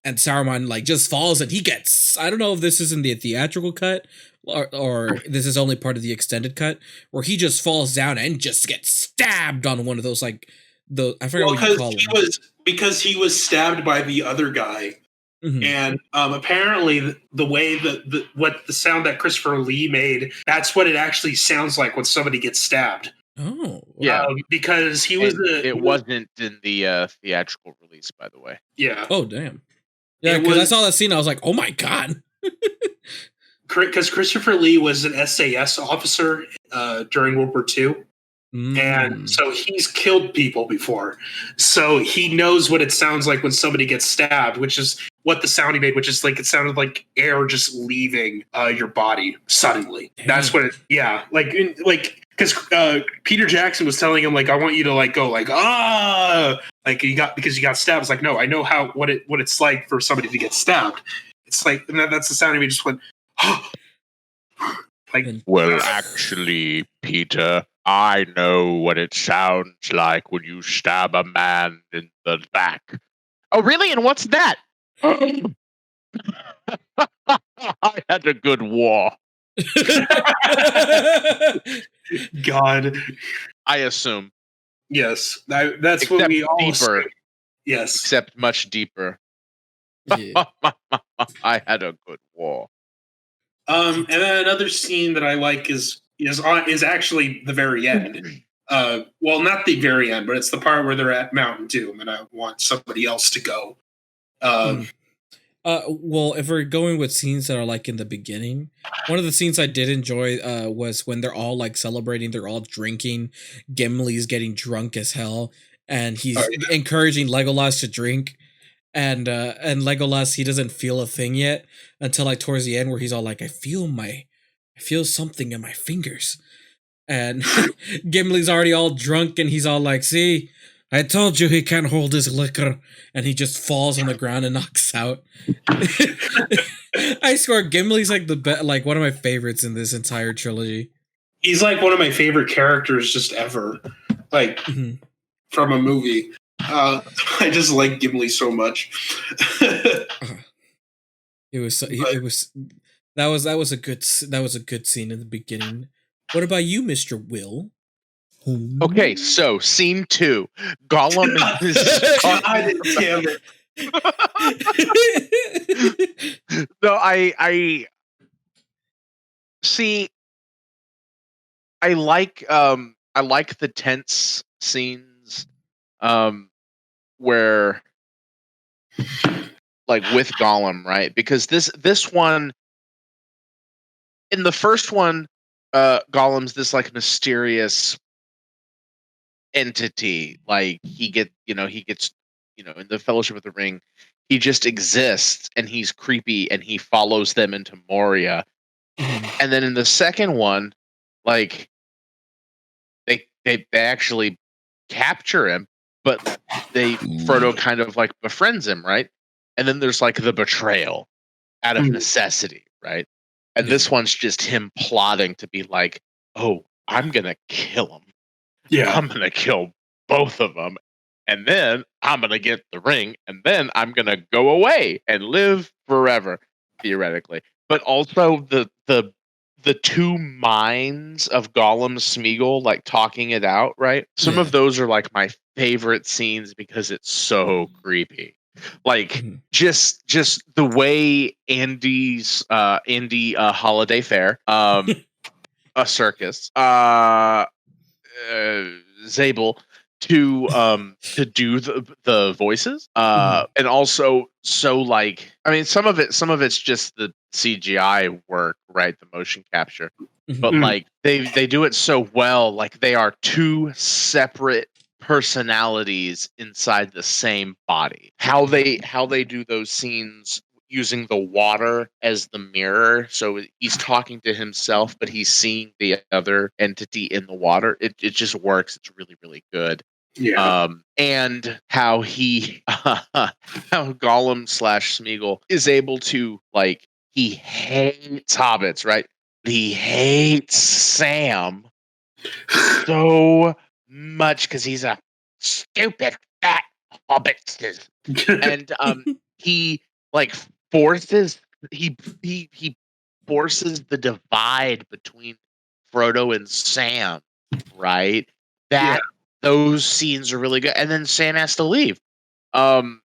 [SPEAKER 1] And Saruman like just falls, and he gets. I don't know if this is in the theatrical cut or this is only part of the extended cut, where he just falls down and just gets stabbed on one of those like the I forgot
[SPEAKER 4] Well,
[SPEAKER 1] what you call them.
[SPEAKER 4] because he was stabbed by the other guy,
[SPEAKER 1] Mhm.
[SPEAKER 4] and
[SPEAKER 3] Apparently, the way what the sound that Christopher Lee made, that's what it actually sounds like when somebody gets stabbed.
[SPEAKER 1] Oh,
[SPEAKER 2] Yeah.
[SPEAKER 3] Because he was
[SPEAKER 2] And it wasn't in the theatrical release, by the way.
[SPEAKER 3] Yeah.
[SPEAKER 1] Oh, damn. Yeah,
[SPEAKER 3] It
[SPEAKER 1] because I
[SPEAKER 3] was-
[SPEAKER 1] saw that scene, I was like, oh my god.
[SPEAKER 3] Because Christopher Lee was an SAS officer during World War II. And so he's killed people before. So he knows what it sounds like when somebody gets stabbed, which is what the sound he made, which is like it sounded like air just leaving your body suddenly.
[SPEAKER 1] Damn.
[SPEAKER 3] That's what it, yeah. Like because Peter Jackson was telling him, like, I want you to like go like, like because you got stabbed. It's like, no, I know what it's like for somebody to get stabbed. It's like, and that's the sound of me just went, like,
[SPEAKER 2] well, actually, Peter, I know what it sounds like when you stab a man in the back. Oh, really? And what's that? I had a good war.
[SPEAKER 3] God.
[SPEAKER 2] I assume.
[SPEAKER 3] Yes, that's
[SPEAKER 2] Except
[SPEAKER 3] what we all
[SPEAKER 2] deeper.
[SPEAKER 3] assume. Yes.
[SPEAKER 2] Except much deeper.
[SPEAKER 1] Yeah.
[SPEAKER 2] I had a good war.
[SPEAKER 3] And then another scene that I like is actually the very end. Well, not the very end, but it's the part where they're at Mountain Doom, and I want somebody else to go.
[SPEAKER 1] Well, if we're going with scenes that are like in the beginning, one of the scenes I did enjoy was when they're all like celebrating, they're all drinking. Gimli's getting drunk as hell, and he's encouraging Legolas to drink. And Legolas, he doesn't feel a thing yet until like towards the end where he's all like, I feel something in my fingers. And Gimli's already all drunk and he's all like, see, I told you he can't hold his liquor. And he just falls on the ground and knocks out. I swear, Gimli's like like one of my favorites in this entire trilogy.
[SPEAKER 3] He's like one of my favorite characters just ever, like from a movie. I just like Gimli so much.
[SPEAKER 1] It was that was a good scene in the beginning. What about you, Mr. Will?
[SPEAKER 2] Okay, so scene 2. Gollum is
[SPEAKER 3] God damn it.
[SPEAKER 2] No, I see. I like the tense scenes where like with Gollum, right? Because this one, in the first one, Gollum's this like mysterious entity. Like he gets in the Fellowship of the Ring, he just exists and he's creepy and he follows them into Moria. And then in the second one, like they actually capture him, but Frodo kind of like befriends him, right? And then there's like the betrayal out of necessity, right? And this one's just him plotting to be like, oh, I'm gonna kill him.
[SPEAKER 3] Yeah.
[SPEAKER 2] I'm gonna kill both of them, and then I'm gonna get the ring, and then I'm gonna go away and live forever, theoretically. But also the two minds of Gollum Smeagol like talking it out, right? Some of those are like my favorite scenes because it's so creepy. Like just the way Andy Holiday Fair, a circus, Zabel to do the voices, and also so like, I mean, some of it's just the CGI work, right? The motion capture, but like they do it so well. Like they are two separate personalities inside the same body. How they do those scenes using the water as the mirror. So he's talking to himself, but he's seeing the other entity in the water. It just works. It's really, really good.
[SPEAKER 3] Yeah.
[SPEAKER 2] And how how Gollum / Smeagol is able to, like, he hates hobbits, right? He hates Sam so much because he's a stupid fat hobbit. And he like forces he forces the divide between Frodo and Sam, right? That those scenes are really good. And then Sam has to leave. And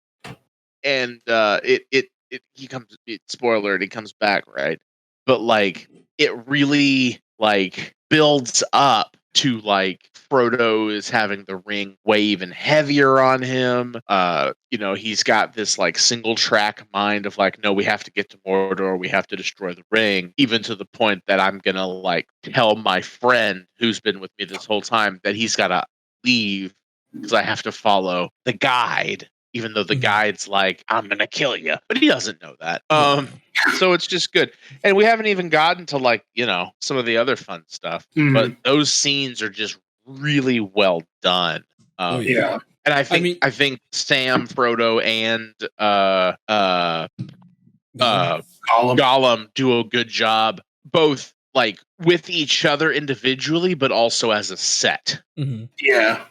[SPEAKER 2] he comes, spoiler alert, he comes back, right? But like it really like builds up to like Frodo is having the ring weigh even heavier on him. He's got this like single track mind of like, no, we have to get to Mordor, we have to destroy the ring, even to the point that I'm gonna like tell my friend who's been with me this whole time that he's gotta leave because I have to follow the guide. Even though the guide's like, I'm gonna kill you, but he doesn't know that. So it's just good, and we haven't even gotten to like some of the other fun stuff. But those scenes are just really well done. And I think Sam, Frodo, and Gollum do a good job, both like with each other individually, but also as a set.
[SPEAKER 3] Yeah,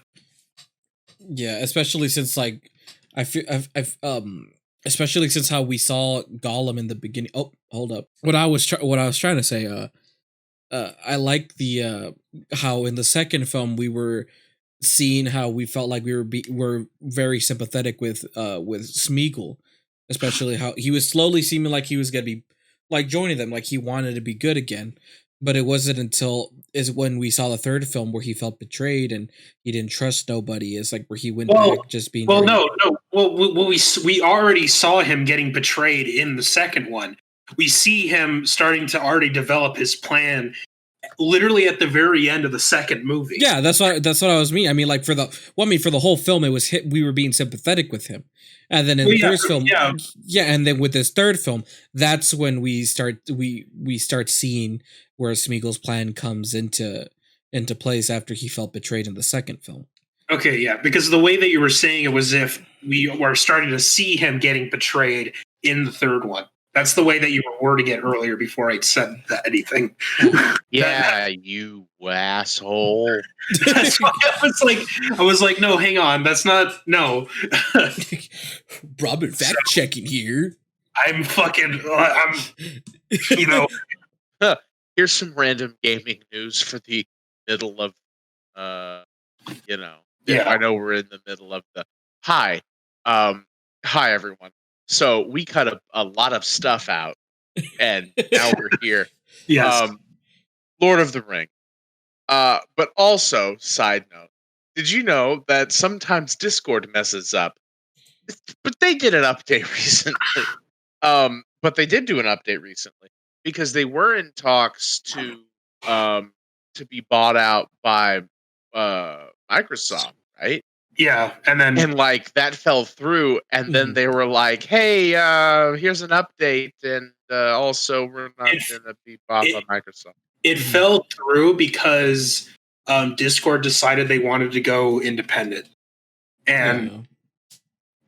[SPEAKER 1] especially since like. Especially since how we saw Gollum in the beginning. Oh, hold up. What I was trying to say. I like the how in the second film we were seeing how we felt like we were very sympathetic with Smeagol, especially how he was slowly seeming like he was gonna be like joining them, like he wanted to be good again. But it wasn't until when we saw the third film where he felt betrayed and he didn't trust nobody. It's like where he went back just being.
[SPEAKER 3] No. Well, we already saw him getting betrayed in the second one. We see him starting to already develop his plan, literally at the very end of the second movie.
[SPEAKER 1] Yeah, that's what I was meaning. I mean, like for the whole film, it was we were being sympathetic with him, and then in the first film, and then with this third film, that's when we start seeing where Smeagol's plan comes into place after he felt betrayed in the second film.
[SPEAKER 3] Okay, yeah, because the way that you were saying it was if we were starting to see him getting betrayed in the third one. That's the way that you were wording it earlier before I said anything.
[SPEAKER 2] Yeah, you asshole.
[SPEAKER 3] That's why I was like, no, hang on, that's not no.
[SPEAKER 1] Robin fact checking here.
[SPEAKER 3] I'm
[SPEAKER 2] Here's some random gaming news for the middle of I know we're in the middle of the hi everyone. So we cut a lot of stuff out, and now we're here.
[SPEAKER 3] Yes.
[SPEAKER 2] Lord of the Ring. But also, side note, did you know that sometimes Discord messes up? But they did an update recently. But they did do an update recently because they were in talks to be bought out by Microsoft, right?
[SPEAKER 3] Yeah, and
[SPEAKER 2] like that fell through, and then they were like, "Hey, here's an update, and also we're not going to be bought by Microsoft."
[SPEAKER 3] It fell through because Discord decided they wanted to go independent, and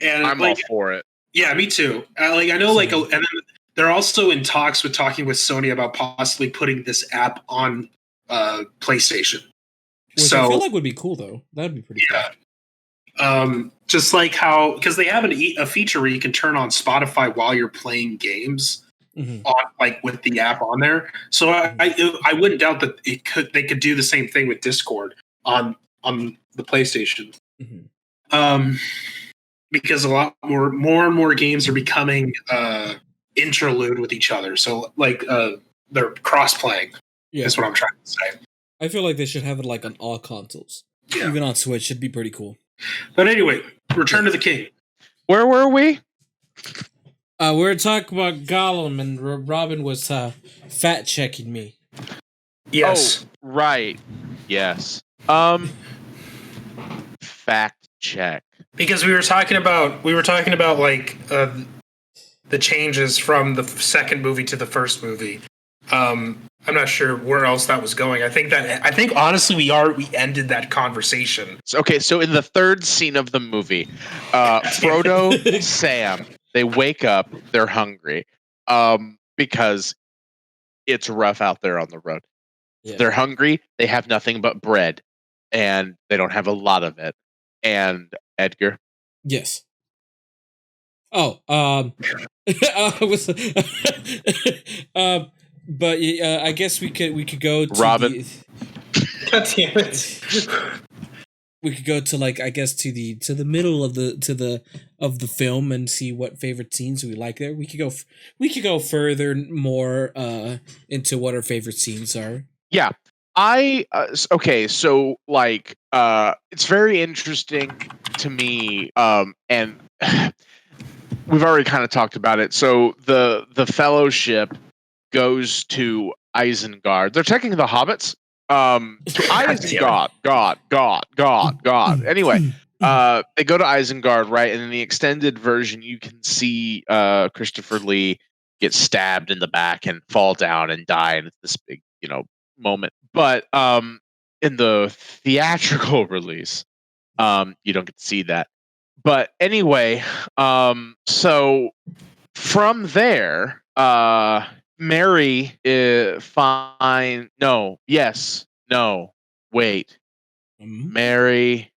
[SPEAKER 2] I'm all for it.
[SPEAKER 3] Yeah, me too. I know, and then they're also in talks with talking with Sony about possibly putting this app on PlayStation.
[SPEAKER 1] Which I feel like would be cool, though. That'd be pretty cool.
[SPEAKER 3] Just like how, because they have a feature where you can turn on Spotify while you're playing games on, like, with the app on there. So I wouldn't doubt that they could do the same thing with Discord on the PlayStation. Because a lot more and more games are becoming interlude with each other. So like they're cross playing. Yeah. Is what I'm trying to say.
[SPEAKER 1] I feel like they should have it like on all consoles. Yeah. Even on Switch should be pretty cool.
[SPEAKER 3] But anyway, Return to the King.
[SPEAKER 2] Where were we?
[SPEAKER 1] We were talking about Gollum, and Robin was fat checking me.
[SPEAKER 3] Yes.
[SPEAKER 2] Oh, right. Yes. Fact check.
[SPEAKER 3] Because we were talking about like the changes from the second movie to the first movie. I'm not sure where else that was going. I think honestly we ended that conversation.
[SPEAKER 2] Okay, so in the third scene of the movie, Frodo, Sam, they wake up, they're hungry, because it's rough out there on the road.
[SPEAKER 1] Yeah.
[SPEAKER 2] They're hungry, they have nothing but bread, and they don't have a lot of it. And Edgar,
[SPEAKER 1] Yes. Oh, but I guess we could go to
[SPEAKER 2] Robin.
[SPEAKER 3] God damn it.
[SPEAKER 1] We could go to like I guess to the middle of the film and see what favorite scenes we like there. We could go further more into what our favorite scenes are.
[SPEAKER 2] Yeah. Okay, so like it's very interesting to me, and we've already kind of talked about it. So the Fellowship goes to Isengard. They're taking the hobbits to Isengard. God. Anyway, they go to Isengard, right? And in the extended version, you can see Christopher Lee get stabbed in the back and fall down and die, and it's this big, moment. But in the theatrical release, you don't get to see that. But anyway, so from there, Mary fine. No, yes, no, wait. Mary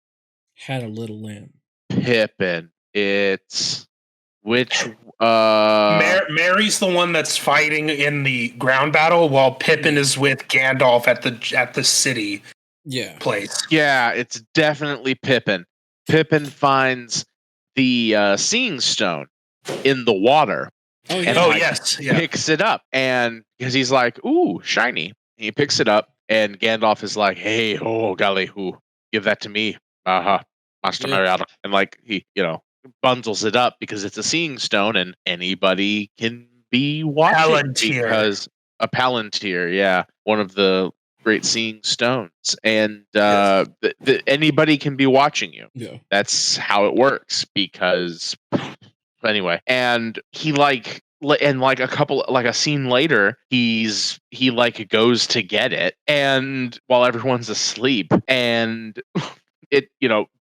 [SPEAKER 1] had a little lamb.
[SPEAKER 2] Pippin. It's which
[SPEAKER 3] Mary's the one that's fighting in the ground battle, while Pippin is with Gandalf at the city. Place.
[SPEAKER 2] Yeah, it's definitely Pippin. Pippin finds the Seeing Stone in the water.
[SPEAKER 1] Oh,
[SPEAKER 2] and picks it up, and because he's like, "Ooh, shiny!" And he picks it up, and Gandalf is like, "Hey, oh golly, who give that to me, Master Mariota?" And like he, bundles it up because it's a Seeing Stone, and anybody can be watching because a Palantir, one of the great Seeing Stones, and anybody can be watching you.
[SPEAKER 1] Yeah,
[SPEAKER 2] that's how it works because. Anyway, and he a scene later, he goes to get it, and while everyone's asleep, and it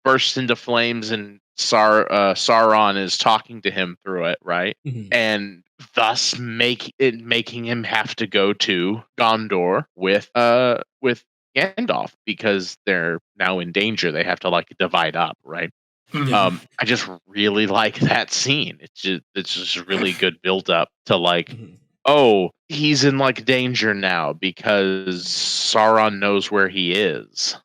[SPEAKER 2] bursts into flames, and Sauron is talking to him through it, right?
[SPEAKER 1] Mm-hmm.
[SPEAKER 2] And thus making him have to go to Gondor with Gandalf because they're now in danger. They have to divide up, right?
[SPEAKER 1] Mm-hmm.
[SPEAKER 2] I just really like that scene. It's just really good build up to oh, he's in danger now because Sauron knows where he is.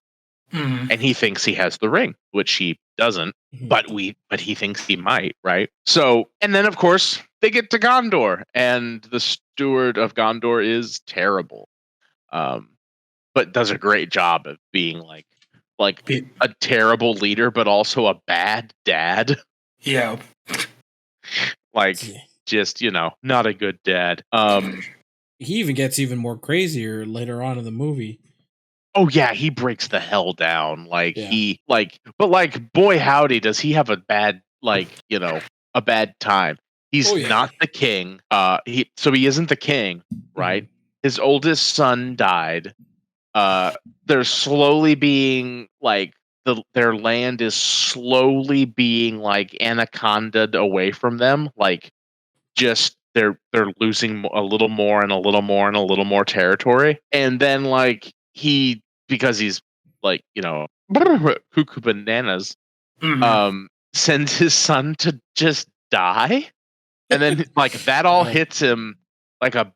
[SPEAKER 3] Mm-hmm.
[SPEAKER 2] And he thinks he has the ring, which he doesn't, but he thinks he might, right? So, and then of course they get to Gondor, and the steward of Gondor is terrible. But does a great job of being a terrible leader, but also a bad dad.
[SPEAKER 3] Yeah.
[SPEAKER 2] Just, not a good dad.
[SPEAKER 1] He even gets even more crazier later on in the movie.
[SPEAKER 2] Oh yeah, he breaks the hell down. But boy howdy, does he have a bad, a bad time. He's not the king. He isn't the king, right? Mm-hmm. His oldest son died. They're slowly being their land is slowly being anacondaed away from them. Just they're losing a little more and a little more and a little more territory. And then because he's cuckoo bananas, sends his son to just die. And then that all hits him like a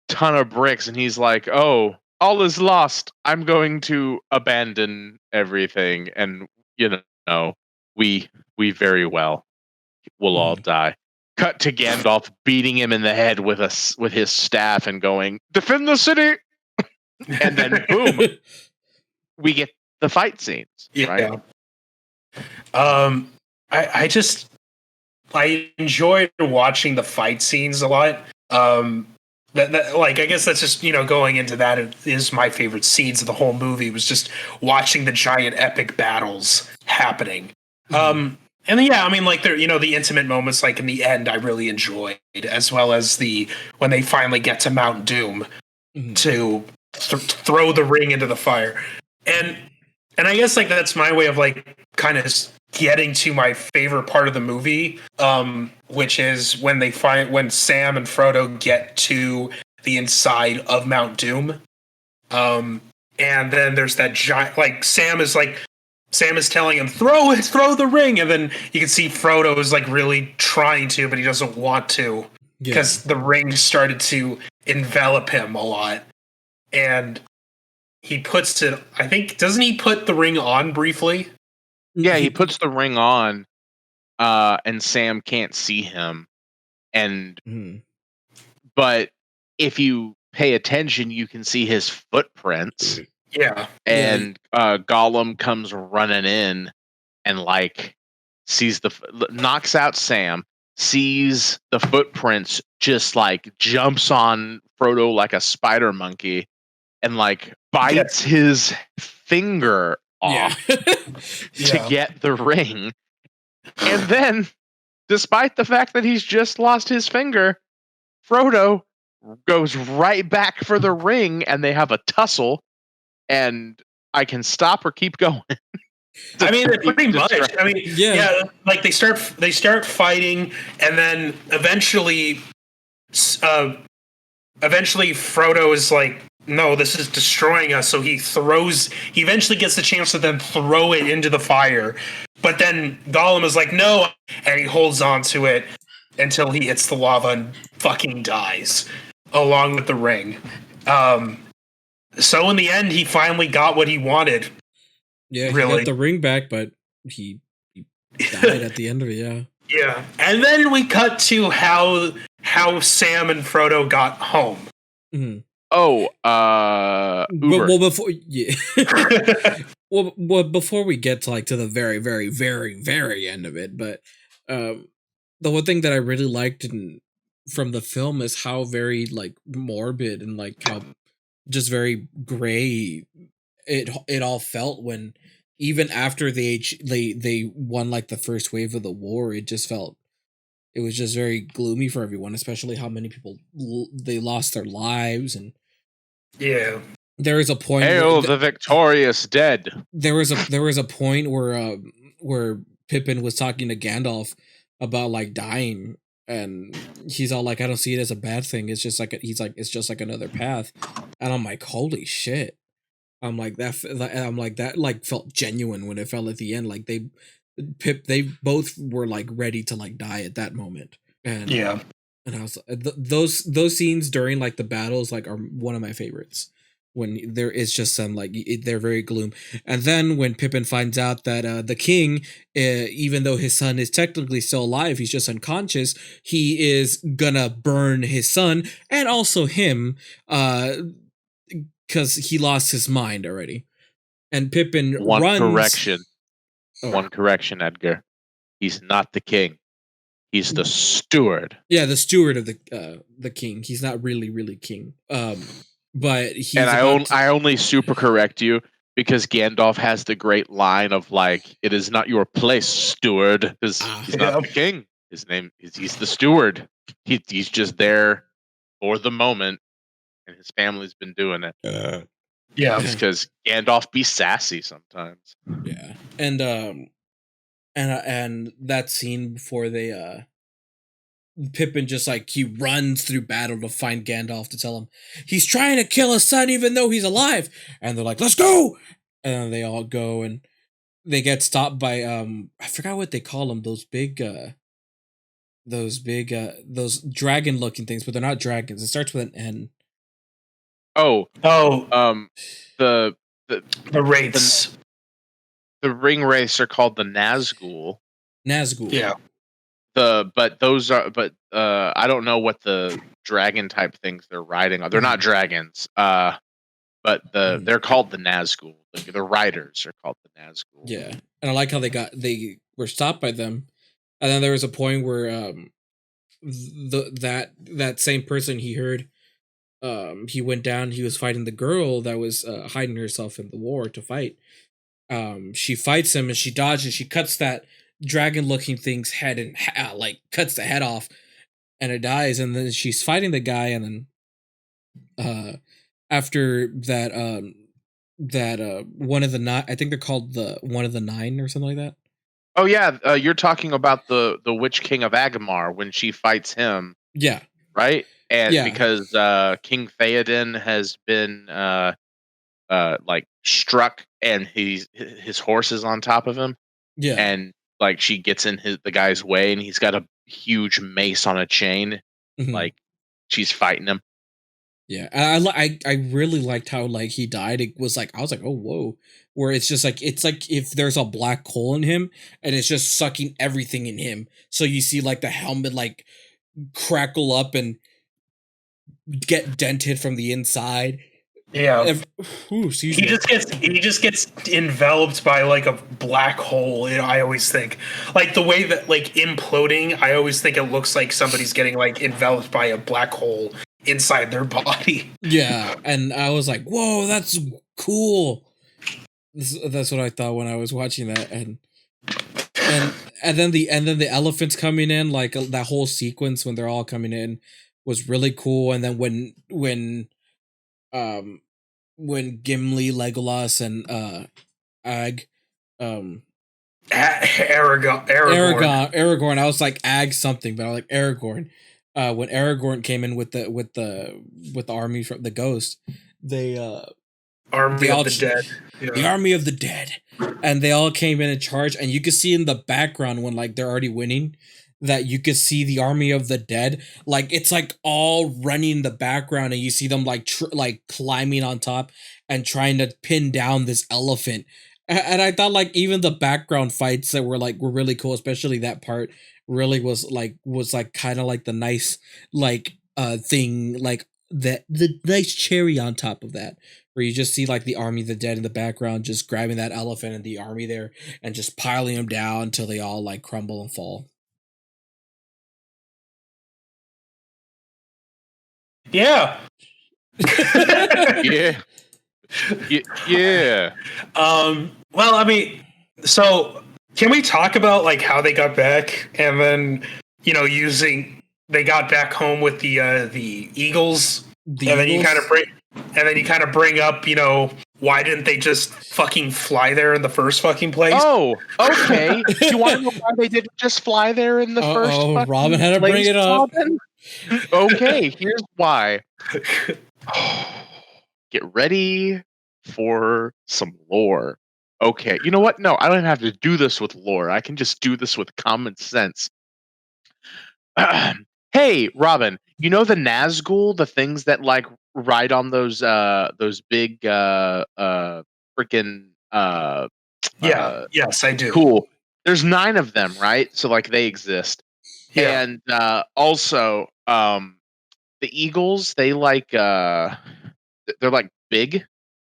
[SPEAKER 2] ton of bricks, and he's like, "Oh, all is lost. I'm going to abandon everything, and we very well will all die." Cut to Gandalf beating him in the head with his staff and going, "Defend the city!" And then boom, we get the fight scenes.
[SPEAKER 3] Yeah. Right? I enjoyed watching the fight scenes a lot. I guess that's just, going into that is my favorite scenes of the whole movie was just watching the giant epic battles happening. And And yeah, I mean, like the intimate moments, like in the end, I really enjoyed, as well as when they finally get to Mount Doom to throw the ring into the fire, and I guess like that's my way of like kind of getting to my favorite part of the movie, which is when Sam and Frodo get to the inside of Mount Doom, and then there's that giant like Sam is telling him, throw the ring. And then you can see Frodo is like really trying to, but he doesn't want to because the ring started to envelop him a lot. And he puts it, I think, doesn't he put the ring on briefly?
[SPEAKER 2] Yeah, he puts the ring on, and Sam can't see him. And, but if you pay attention, you can see his footprints.
[SPEAKER 3] Yeah.
[SPEAKER 2] And Gollum comes running in and like knocks out Sam, sees the footprints, just like jumps on Frodo like a spider monkey and like bites his finger off to get the ring. And then, despite the fact that he's just lost his finger, Frodo goes right back for the ring and they have a tussle. And I can stop or keep going.
[SPEAKER 3] I mean, pretty much. I mean, like they start fighting, and then eventually Frodo is like, "No, this is destroying us." So he eventually gets the chance to then throw it into the fire, but then Gollum is like, "No," and he holds on to it until he hits the lava and fucking dies, along with the ring. So in the end, he finally got what he wanted.
[SPEAKER 1] Yeah, he got the ring back, but he died at the end of it. Yeah.
[SPEAKER 3] Yeah, and then we cut to how Sam and Frodo got home.
[SPEAKER 2] Uber.
[SPEAKER 1] Well, before we get to the very, very, very, very end of it, but the one thing that I really liked from the film is how very like morbid and like how just very gray it all felt when even after they won like the first wave of the war. It just felt it was just very gloomy for everyone, especially how many people they lost their lives. And there is a point
[SPEAKER 2] hail the victorious dead.
[SPEAKER 1] There was a point where Pippin was talking to Gandalf about like dying, and he's all like, I don't see it as a bad thing. It's just like it's just like another path. And I'm like, holy shit. I'm like that like felt genuine when it felt at the end. Like they both were like ready to like die at that moment. And and I was those scenes during like the battles like are one of my favorites. When there is just some like they're very gloom. And then when Pippin finds out that the king, even though his son is technically still alive, he's just unconscious, he is gonna burn his son and also him, because he lost his mind already. And Pippin runs.
[SPEAKER 2] One correction, Edgar. He's not the king. He's the steward.
[SPEAKER 1] Yeah, the steward of the king. He's not really king. But he's
[SPEAKER 2] I only super correct you because Gandalf has the great line of like, "It is not your place, steward." He's not the king. His name is he's the steward. He's just there for the moment, and his family's been doing it. Just because Gandalf be sassy sometimes.
[SPEAKER 1] Yeah, and that scene before they Pippin just like he runs through battle to find Gandalf to tell him he's trying to kill his son even though he's alive, and they're like, let's go, and then they all go and they get stopped by I forgot what they call them, those dragon looking things, but they're not dragons. It starts with an N.
[SPEAKER 2] The
[SPEAKER 3] wraiths.
[SPEAKER 2] The ring wraiths are called the Nazgul.
[SPEAKER 1] Yeah.
[SPEAKER 2] I don't know what the dragon type things they're riding are. They're not dragons. But they're called the Nazgul. The riders are called the Nazgul.
[SPEAKER 1] Yeah. And I like how they were stopped by them. And then there was a point where that same person he heard, he went down, he was fighting the girl that was hiding herself in the war to fight. She fights him and she dodges, she cuts that dragon-looking thing's head and like cuts the head off, and it dies. And then she's fighting the guy, and then after that, one of the nine. I think they're called the one of the nine or something like that.
[SPEAKER 2] Oh yeah, you're talking about the Witch King of Agamar when she fights him.
[SPEAKER 1] Yeah.
[SPEAKER 2] Right. And
[SPEAKER 1] Yeah.
[SPEAKER 2] because King Theoden has been like struck, and his horse is on top of him.
[SPEAKER 1] Yeah.
[SPEAKER 2] And like she gets in the guy's way, and he's got a huge mace on a chain.
[SPEAKER 1] Mhm.
[SPEAKER 2] Like she's fighting him.
[SPEAKER 1] Yeah, and I really liked how like he died. It was like I was like, oh whoa, where it's like if there's a black hole in him and it's just sucking everything in him. So you see like the helmet like crackle up and get dented from the inside.
[SPEAKER 3] Yeah.
[SPEAKER 1] Excuse
[SPEAKER 3] he
[SPEAKER 1] me.
[SPEAKER 3] just gets enveloped by like a black hole. You know, I always think like the way that like imploding, I always think it looks like somebody's getting like enveloped by a black hole inside their body.
[SPEAKER 1] Yeah, and I was like, whoa, that's cool. That's what I thought when I was watching that, and then the elephants coming in, like that whole sequence when they're all coming in was really cool. And then when Gimli, Legolas, and Aragorn, I was like Ag something, but I like Aragorn. When Aragorn came in with the army from the Ghost, the army of the dead, the army of the dead, and they all came in charge. And you could see in the background when like they're already winning, that you could see the army of the dead, like it's like all running in the background, and you see them like like climbing on top and trying to pin down this elephant. And I thought like even the background fights that were really cool, especially that part really was kind of like the nice like thing, like the nice cherry on top of that, where you just see like the army of the dead in the background just grabbing that elephant and the army there and just piling them down until they all like crumble and fall.
[SPEAKER 3] Yeah.
[SPEAKER 2] Yeah. Yeah.
[SPEAKER 3] Well, I mean, so can we talk about like how they got back, and then they got back home with the eagles, then you kind of bring up, why didn't they just fucking fly there in the first fucking place?
[SPEAKER 2] Oh, okay. You want to know why they didn't just fly there in the first?
[SPEAKER 1] Oh, Robin had to bring it up.
[SPEAKER 2] Okay, here's why. Get ready for some lore. Okay, you know what? No, I don't have to do this with lore. I can just do this with common sense. Hey, Robin, you know the Nazgul, the things that like ride on those big freaking
[SPEAKER 3] yes, I do.
[SPEAKER 2] Cool. There's 9 of them, right? So like they exist.
[SPEAKER 3] Yeah.
[SPEAKER 2] And also the eagles, they like they're like big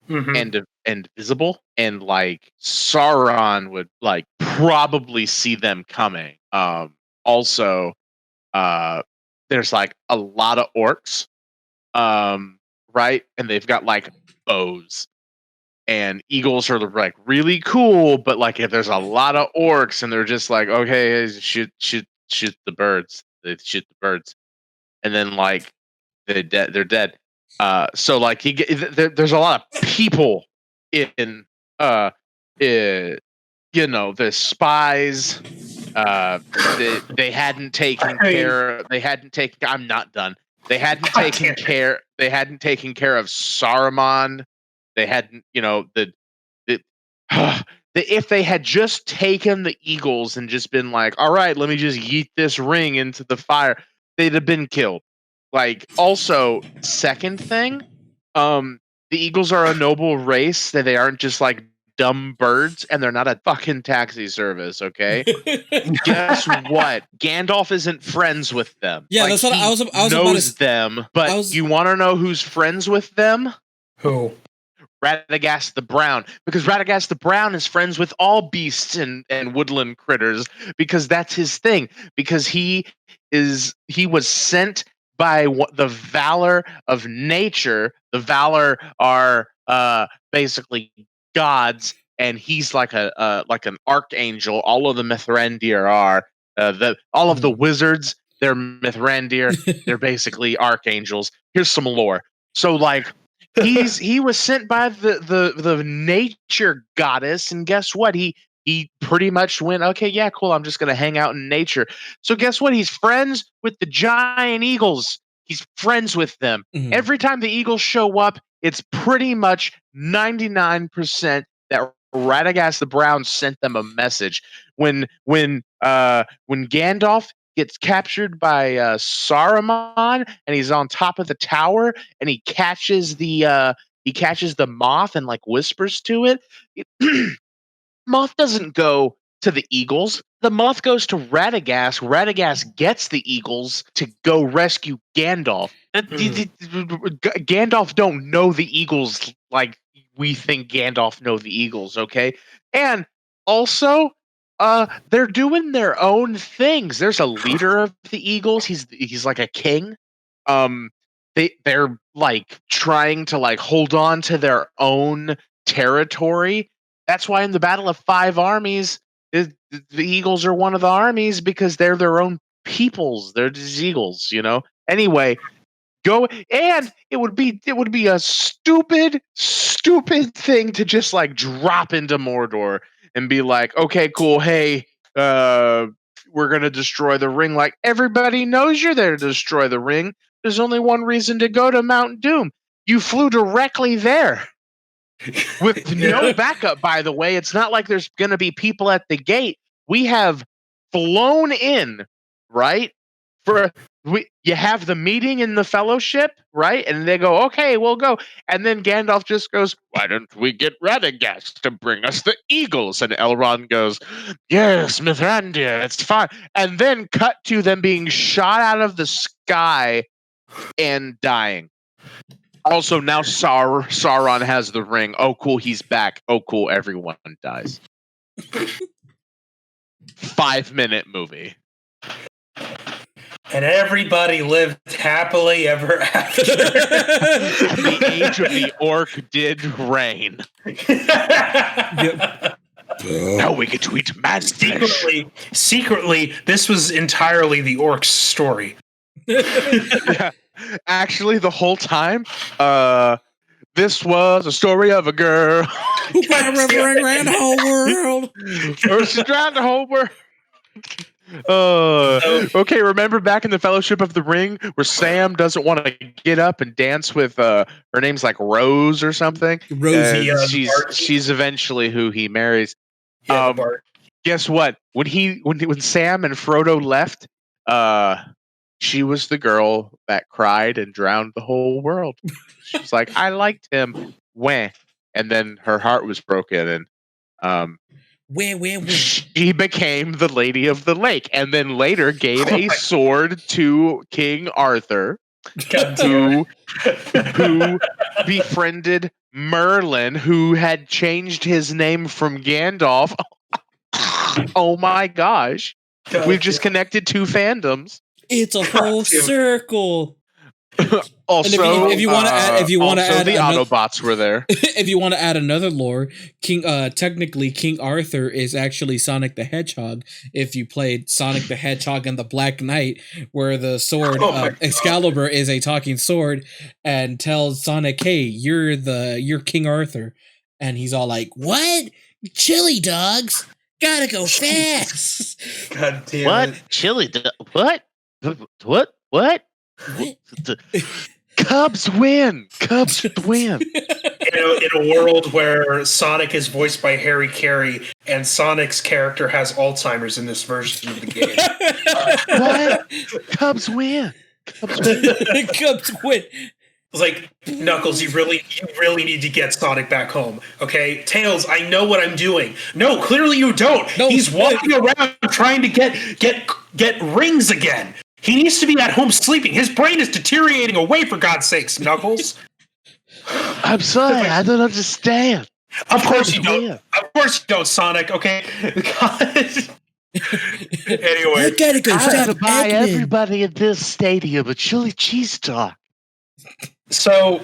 [SPEAKER 2] and visible, and like Sauron would like probably see them coming. Also there's like a lot of orcs, right? And they've got like bows. And eagles are like really cool, but like if there's a lot of orcs and they're just like, okay, shoot the birds. They shoot the birds, and then like they're dead. So like there's a lot of people in the spies. They hadn't taken care. I'm not done. They hadn't taken care. They hadn't taken care of Saruman. They hadn't, if they had just taken the eagles and just been like, all right, let me just yeet this ring into the fire, they'd have been killed. Like, also, second thing, the eagles are a noble race, that they aren't just like dumb birds, and they're not a fucking taxi service, okay? Guess what? Gandalf isn't friends with them.
[SPEAKER 1] Yeah,
[SPEAKER 2] like,
[SPEAKER 1] that's what I was
[SPEAKER 2] knows them, but you want to know who's friends with them?
[SPEAKER 3] Who?
[SPEAKER 2] Radagast the Brown, because Radagast the Brown is friends with all beasts and woodland critters, because that's his thing, because he was sent by the valor of nature. The valor are basically gods, and he's like like an archangel. All of the Mithrandir are all of the wizards. They're Mithrandir. They're basically archangels. Here's some lore. So like he was sent by the nature goddess, and guess what? He pretty much went, okay, yeah, cool. I'm just gonna hang out in nature. So guess what? He's friends with the giant eagles. He's friends with them. Every time the eagles show up, it's pretty much 99% that Radagast the Brown sent them a message. When Gandalf gets captured by Saruman, and he's on top of the tower, and he catches the moth and like whispers to it. Moth doesn't go to the eagles. The moth goes to Radagast. Radagast gets the eagles to go rescue Gandalf. Gandalf don't know the eagles like we think Gandalf know the eagles, okay? And also, they're doing their own things. There's a leader of the eagles. He's like a king. They're like trying to like hold on to their own territory. That's why in the Battle of Five Armies, the eagles are one of the armies because they're their own peoples. They're just eagles, you know. Anyway, go, and it would be a stupid thing to just like drop into Mordor and be like, okay, cool, hey, we're gonna destroy the ring. Like everybody knows you're there to destroy the ring. There's only one reason to go to Mount Doom. You flew directly there. With no backup, by the way. It's not like there's going to be people at the gate. We have flown in, right? You have the meeting in the Fellowship, right? And they go, okay, we'll go. And then Gandalf just goes, why don't we get Radagast to bring us the eagles? And Elrond goes, yes, Mithrandir, it's fine. And then cut to them being shot out of the sky and dying. Also, now Sauron has the ring. Oh, cool, he's back. Oh, cool, everyone dies. 5-minute movie.
[SPEAKER 4] And everybody lived happily ever after.
[SPEAKER 2] The age of the orc did reign.
[SPEAKER 1] Yep.
[SPEAKER 2] Now we get to eat man flesh.
[SPEAKER 4] Secretly, this was entirely the orc's story.
[SPEAKER 2] Yeah. Actually, the whole time, this was a story of a girl
[SPEAKER 1] who got a river and ran the whole world.
[SPEAKER 2] She drowned the whole world. Okay, remember back in the Fellowship of the Ring where Sam doesn't want to get up and dance with her name's like Rose or something?
[SPEAKER 1] Rosie.
[SPEAKER 2] She's eventually who he marries.
[SPEAKER 4] Yeah,
[SPEAKER 2] guess what? When Sam and Frodo left, she was the girl that cried and drowned the whole world. She's like, I liked him. Wah. And then her heart was broken, and she became the Lady of the Lake, and then later gave a sword to King Arthur, who befriended Merlin, who had changed his name from Gandalf. Oh my gosh. We've just connected two fandoms.
[SPEAKER 1] It's a whole circle.
[SPEAKER 2] Also,
[SPEAKER 1] and if you want to add
[SPEAKER 2] the Autobots were there.
[SPEAKER 1] If you want to add another lore, technically King Arthur is actually Sonic the Hedgehog. If you played Sonic the Hedgehog and the Black Knight, where the sword Excalibur is a talking sword and tells Sonic, "Hey, you're King Arthur," and he's all like, "What? Chili dogs? Gotta go fast!"
[SPEAKER 4] God damn
[SPEAKER 2] what?
[SPEAKER 4] it!
[SPEAKER 2] Chili? What? What? Cubs win. Cubs win.
[SPEAKER 4] In a world where Sonic is voiced by Harry Carey and Sonic's character has Alzheimer's in this version of the game.
[SPEAKER 2] What? Cubs win. Cubs win.
[SPEAKER 1] Cubs win.
[SPEAKER 4] It's like, Knuckles, you really need to get Sonic back home, okay? Tails, I know what I'm doing. No, clearly you don't.
[SPEAKER 1] No,
[SPEAKER 4] he's walking around trying to get rings again. He needs to be at home sleeping. His brain is deteriorating away, for God's sakes, Knuckles.
[SPEAKER 2] I'm sorry, I don't understand.
[SPEAKER 4] Of course you don't. Of course you don't, Sonic, okay? Anyway.
[SPEAKER 1] I gotta go stop
[SPEAKER 2] buy everybody in this stadium a chili cheese dog.
[SPEAKER 4] So,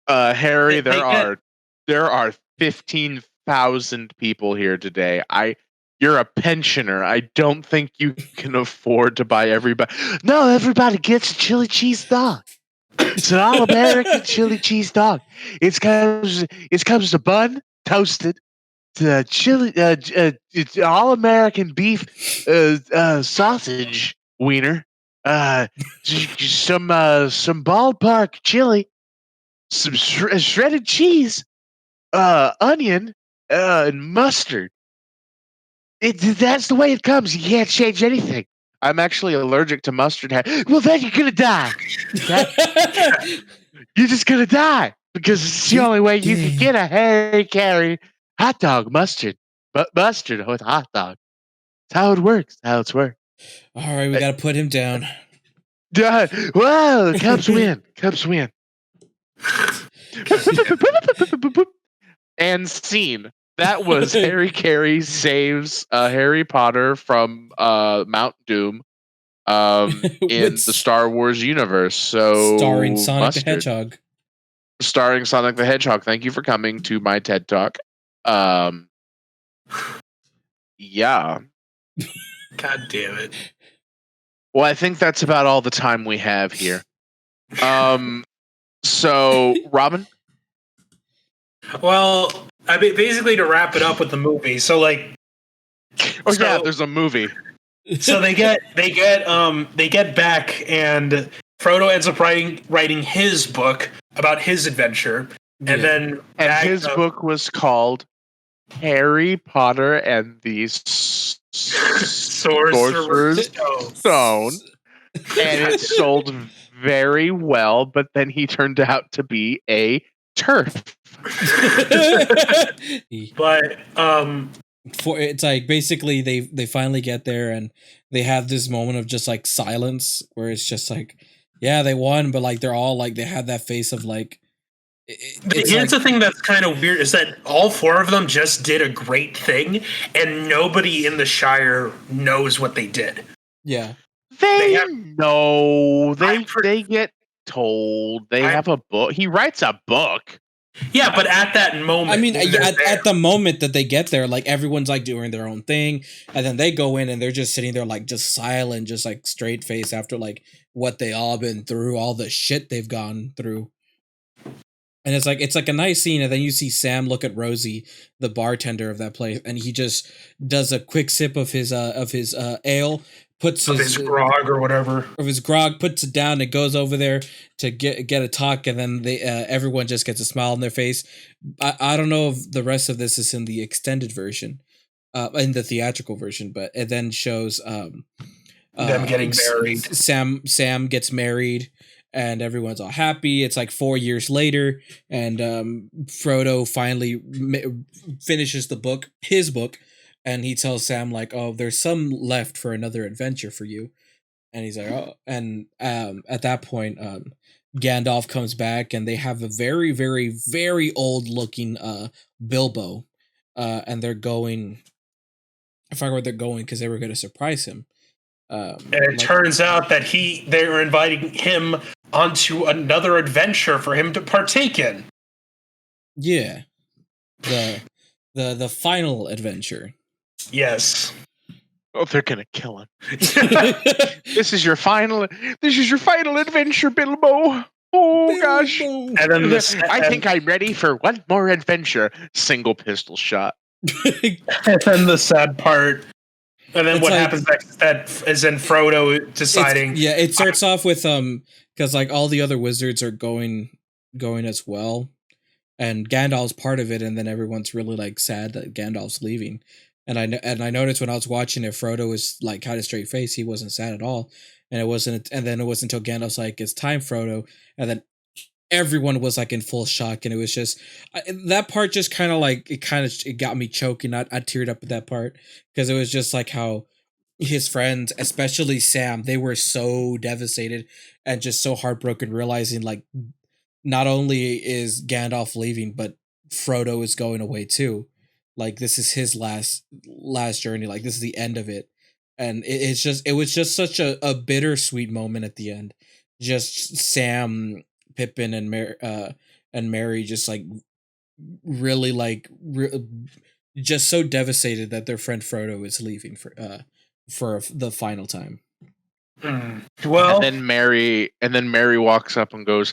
[SPEAKER 2] Harry, there are 15 1,000 people here today. You're a pensioner. I don't think you can afford to buy everybody. No, everybody gets a chili cheese dog. It's an all-American chili cheese dog. It comes to bun, toasted, chili, it's all-American beef sausage wiener, some ballpark chili, some shredded cheese, onion, and mustard. That's the way it comes. You can't change anything. I'm actually allergic to mustard. Well, then you're gonna die. You're just gonna die because it's the only way you can get a Harry Carey hot dog mustard. But mustard with hot dog. That's how it works. How it's worked.
[SPEAKER 1] All right, we gotta put him down.
[SPEAKER 2] Whoa, Cubs win. Cubs win. And scene. That was Harry Carey saves Harry Potter from Mount Doom in the Star Wars universe. So
[SPEAKER 1] starring Sonic the Hedgehog.
[SPEAKER 2] Starring Sonic the Hedgehog. Thank you for coming to my TED Talk. Yeah.
[SPEAKER 4] God damn it.
[SPEAKER 2] Well, I think that's about all the time we have here. So, Robin?
[SPEAKER 4] Well, I mean, basically to wrap it up with the movie. So like,
[SPEAKER 2] yeah, there's a movie.
[SPEAKER 4] So they get back, and Frodo ends up writing his book about his adventure, and then
[SPEAKER 2] his book was called Harry Potter and the Sorcerer's Stone, and it sold very well. But then he turned out to be a turf.
[SPEAKER 4] But
[SPEAKER 1] it's like basically they finally get there and they have this moment of just like silence where it's just like, yeah, they won, but like they're all like they have that face of like.
[SPEAKER 4] Here's the thing that's kind of weird is that all four of them just did a great thing, and nobody in the Shire knows what they did.
[SPEAKER 1] Yeah,
[SPEAKER 2] they know. They get told. They have a book. He writes a book.
[SPEAKER 4] Yeah, but at that moment,
[SPEAKER 1] I mean, at the moment that they get there, like everyone's like doing their own thing, and then they go in and they're just sitting there like just silent, just like straight face after like what they all been through, all the shit they've gone through. And it's like a nice scene, and then you see Sam look at Rosie, the bartender of that place, and he just does a quick sip of his ale, puts
[SPEAKER 4] his grog or whatever
[SPEAKER 1] of his grog, puts it down, and goes over there to get a talk, and then they everyone just gets a smile on their face. I don't know if the rest of this is in the extended version, in the theatrical version, but it then shows
[SPEAKER 4] them getting married.
[SPEAKER 1] Sam gets married. And everyone's all happy. It's like 4 years later, and Frodo finally finishes his book, and he tells Sam like, "Oh, there's some left for another adventure for you." And he's like, "Oh," and at that point, Gandalf comes back, and they have a very, very, very old looking Bilbo, and they're going. I forgot where they're going because they were going to surprise him.
[SPEAKER 4] And it turns out that they were inviting him onto another adventure for him to partake in.
[SPEAKER 1] Yeah, the final adventure.
[SPEAKER 4] Yes.
[SPEAKER 2] Oh, they're gonna kill him. This is your final adventure, Bilbo. Oh gosh!
[SPEAKER 4] And then
[SPEAKER 2] I think I'm ready for one more adventure. Single pistol shot.
[SPEAKER 4] And then the sad part. And then what happens next is then Frodo deciding.
[SPEAKER 1] It starts off with because like all the other wizards are going as well, and Gandalf's part of it, and then everyone's really like sad that Gandalf's leaving. And I noticed when I was watching it, Frodo was like kind of straight face. He wasn't sad at all, and it wasn't until Gandalf's like, "It's time, Frodo," and then everyone was like in full shock, and it was just that part just kind of like it got me choking. I teared up at that part because it was just like how his friends, especially Sam, they were so devastated and just so heartbroken, realizing like not only is Gandalf leaving, but Frodo is going away too. Like this is his last journey. Like this is the end of it, and it was just such a bittersweet moment at the end. Just Sam, Pippin, and Merry just like really like just so devastated that their friend Frodo is leaving for the final time.
[SPEAKER 4] Well,
[SPEAKER 2] and then Mary walks up and goes,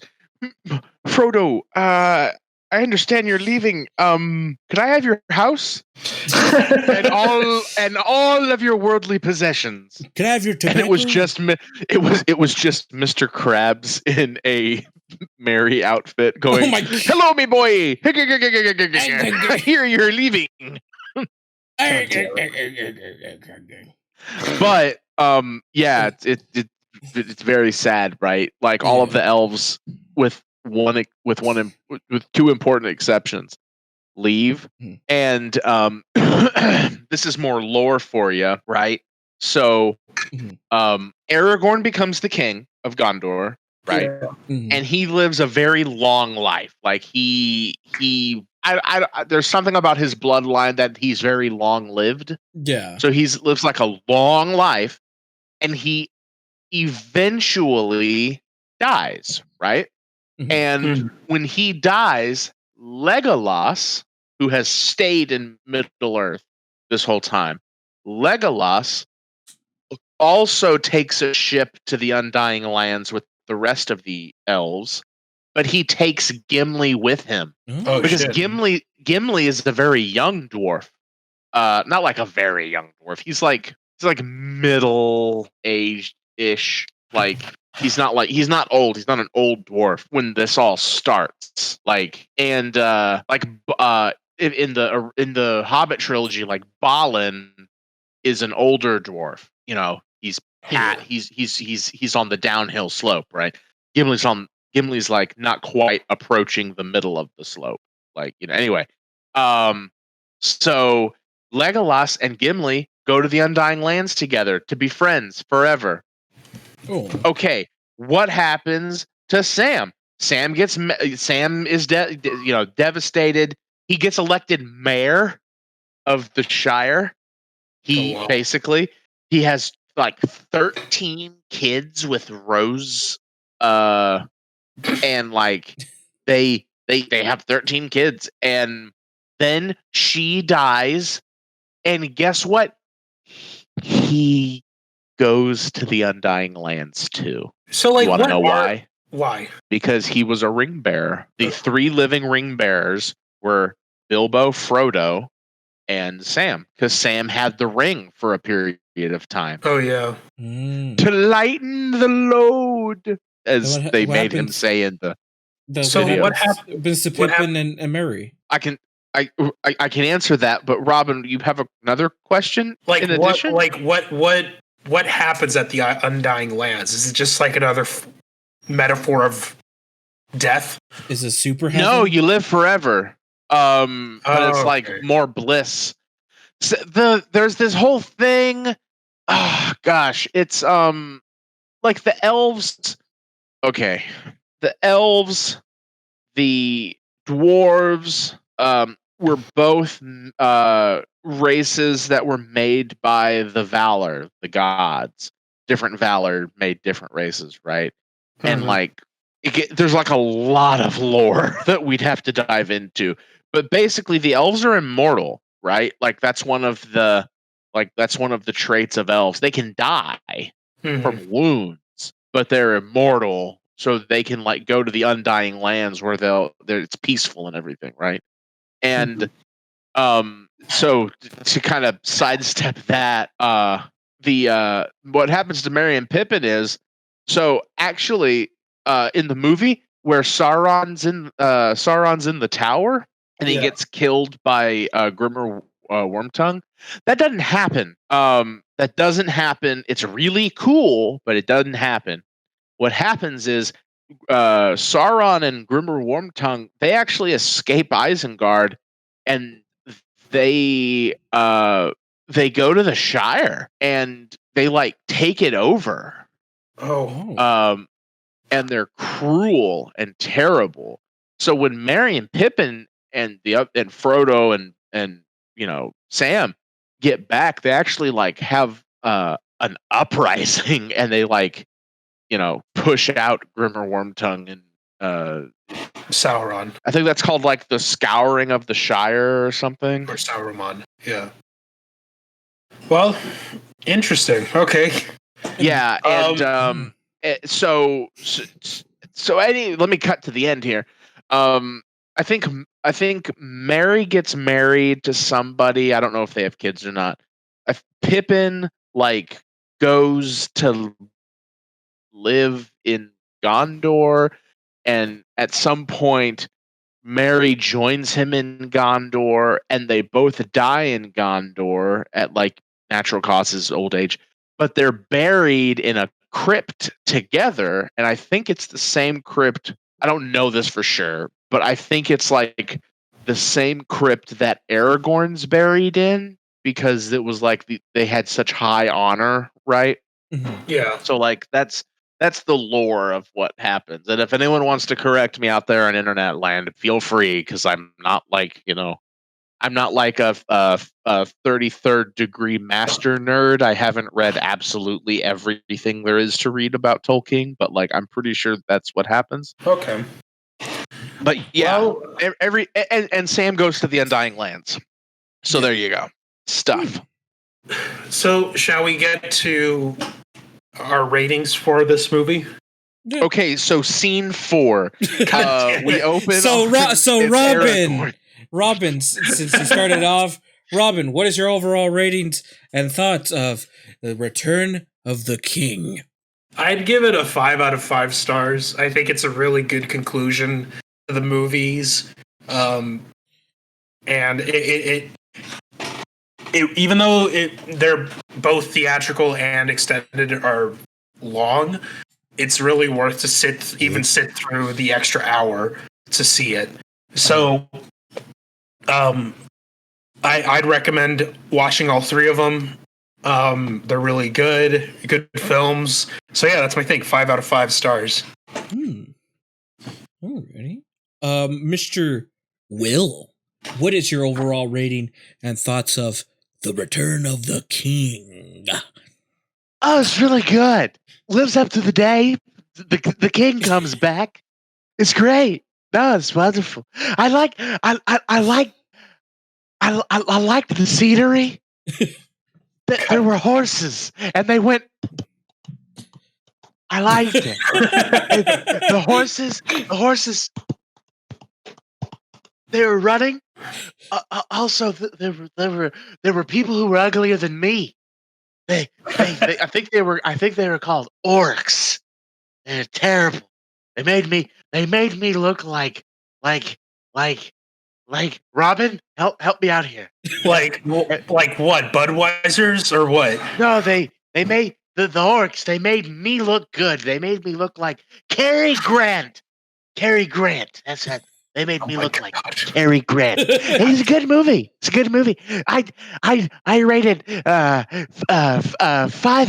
[SPEAKER 2] Frodo, I understand you're leaving. Could I have your house and all of your worldly possessions?
[SPEAKER 1] Can I have your tobacco?
[SPEAKER 2] And it was just Mr. Krabs in a Mary outfit going,
[SPEAKER 1] Oh my-
[SPEAKER 2] "Hello, me boy. I hear you're leaving." But yeah, it's very sad, right? Like all of the elves, with two important exceptions, leave. And this is more lore for you, right? So Aragorn becomes the king of Gondor, right? And he lives a very long life. Like there's something about his bloodline that he's very long lived.
[SPEAKER 1] Yeah.
[SPEAKER 2] So lives like a long life, and he eventually dies, right? And when he dies, Legolas, who has stayed in Middle Earth this whole time, Legolas also takes a ship to the Undying Lands with the rest of the elves, but he takes Gimli with him. Because Gimli is a very young dwarf. Not like a very young dwarf. He's like middle aged ish. Like he's not old. He's not an old dwarf when this all starts. Like in the Hobbit trilogy, like Balin is an older dwarf. You know, he's on the downhill slope, right? Gimli's like not quite approaching the middle of the slope. Like, you know, anyway. So Legolas and Gimli go to the Undying Lands together to be friends forever.
[SPEAKER 1] Oh.
[SPEAKER 2] Okay, what happens to Sam? Sam is devastated. He gets elected mayor of the Shire. He has like 13 kids with Rose, and like they have 13 kids, and then she dies, and guess what? He goes to the Undying Lands too.
[SPEAKER 4] So, like,
[SPEAKER 2] you want to know why?
[SPEAKER 4] Why?
[SPEAKER 2] Because he was a ring bearer. The three living ring bearers were Bilbo, Frodo, and Sam. Because Sam had the ring for a period of time.
[SPEAKER 4] Oh yeah.
[SPEAKER 2] To lighten the load, as they made him say in the.
[SPEAKER 4] So what happens
[SPEAKER 1] to Pippin and Merry?
[SPEAKER 2] I can answer that, but Robin, you have another question?
[SPEAKER 4] Like
[SPEAKER 2] in addition?
[SPEAKER 4] What happens at the Undying Lands? Is it just like another metaphor of death?
[SPEAKER 1] Is it super heaven?
[SPEAKER 2] No, you live forever. But it's like more bliss. So there's this whole thing. Oh gosh, it's like the elves. Okay, the elves, the dwarves, were both races that were made by the Valor, the gods. Different Valor made different races, right? Mm-hmm. And like, there's like a lot of lore that we'd have to dive into. But basically, the elves are immortal, right? Like that's one of the traits of elves. They can die from wounds, but they're immortal, so they can like go to the Undying Lands where it's peaceful and everything, right? And so to kind of sidestep that, what happens to Merry and Pippin is, so actually in the movie where Sauron's in the tower and he gets killed by Grimmer Wormtongue, that doesn't happen. That doesn't happen. It's really cool, but it doesn't happen. What happens is Sauron and Grimmer Wormtongue, they actually escape Isengard, and they go to the Shire and they like take it over. And they're cruel and terrible. So when Merry and Pippin and Frodo and Sam get back, they actually like have an uprising, and they like push out Grimmer Wormtongue
[SPEAKER 4] Sauron
[SPEAKER 2] I think that's called like the Scouring of the Shire or something.
[SPEAKER 4] or Sauron. Yeah. Well, interesting. Okay.
[SPEAKER 2] Yeah, and so let me cut to the end here. I think Mary gets married to somebody. I don't know if they have kids or not. Pippin like goes to live in Gondor, and at some point Mary joins him in Gondor, and they both die in Gondor at like natural causes, old age, but they're buried in a crypt together. And I think it's the same crypt. I don't know this for sure, but I think it's like the same crypt that Aragorn's buried in because it was like they had such high honor, right?
[SPEAKER 4] Yeah.
[SPEAKER 2] So like that's the lore of what happens. And if anyone wants to correct me out there in internet land, feel free, because I'm not like, I'm not like a 33rd degree master nerd. I haven't read absolutely everything there is to read about Tolkien, but like I'm pretty sure that's what happens.
[SPEAKER 4] Okay.
[SPEAKER 2] But yeah,
[SPEAKER 4] Well,
[SPEAKER 2] and Sam goes to the Undying Lands. So there you go. Stuff.
[SPEAKER 4] so shall we get to our ratings for this movie?
[SPEAKER 2] Okay, so scene 4. We open.
[SPEAKER 1] So
[SPEAKER 2] it's Aragorn.
[SPEAKER 1] Robin, since you started off, Robin, what is your overall ratings and thoughts of the Return of the King?
[SPEAKER 4] I'd give it a 5 out of 5 stars. I think it's a really good conclusion to the movies. And it even though they're both theatrical and extended are long, it's really worth to sit through the extra hour to see it. So, I'd recommend watching all 3 of them. They're really good films. So yeah, that's my thing. 5 out of 5 stars.
[SPEAKER 1] Alrighty. Mr. Will, what is your overall rating and thoughts of The Return of the King?
[SPEAKER 2] Oh, it's really good. Lives up to the day. The king comes back. It's great. No, it's wonderful. I liked the scenery. There were horses, and they went. I liked it. The horses. They were running. Also, there were people who were uglier than me. I think they were called orcs. They're terrible. They made me look like Robin. Help me out here.
[SPEAKER 4] Like what? Budweiser's or what?
[SPEAKER 2] No, they made the orcs. They made me look good. They made me look like Cary Grant. Cary Grant. That's it. They made me look like Cary Grant. It's a good movie. It's a good movie. I rated 5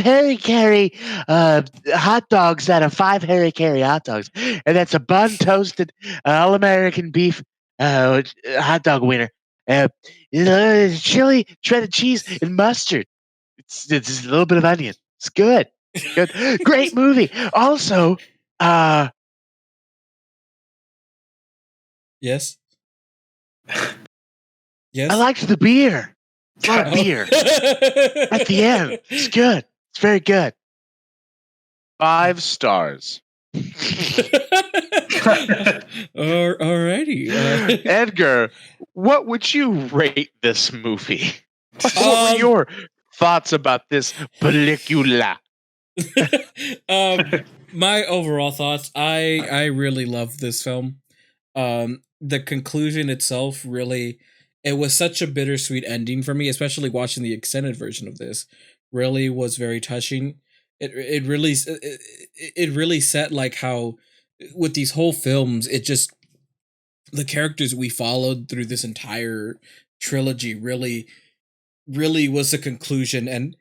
[SPEAKER 2] Harry Carey hot dogs out of 5 Harry Carey hot dogs, and that's a bun toasted all American beef hot dog winner. Chili, shredded cheese, and mustard. It's just a little bit of onion. It's good. Good. Great movie. Also,
[SPEAKER 1] Yes. Yes.
[SPEAKER 2] I liked the beer. A lot of beer at the end. It's good. It's very good. 5 stars.
[SPEAKER 1] Alrighty.
[SPEAKER 2] Edgar, what would you rate this movie? What were your thoughts about this película?
[SPEAKER 1] My overall thoughts, I really love this film. The conclusion itself really, it was such a bittersweet ending for me, especially watching the extended version of this. Really was very touching. It really set like how with these whole films, it just the characters we followed through this entire trilogy really was the conclusion, and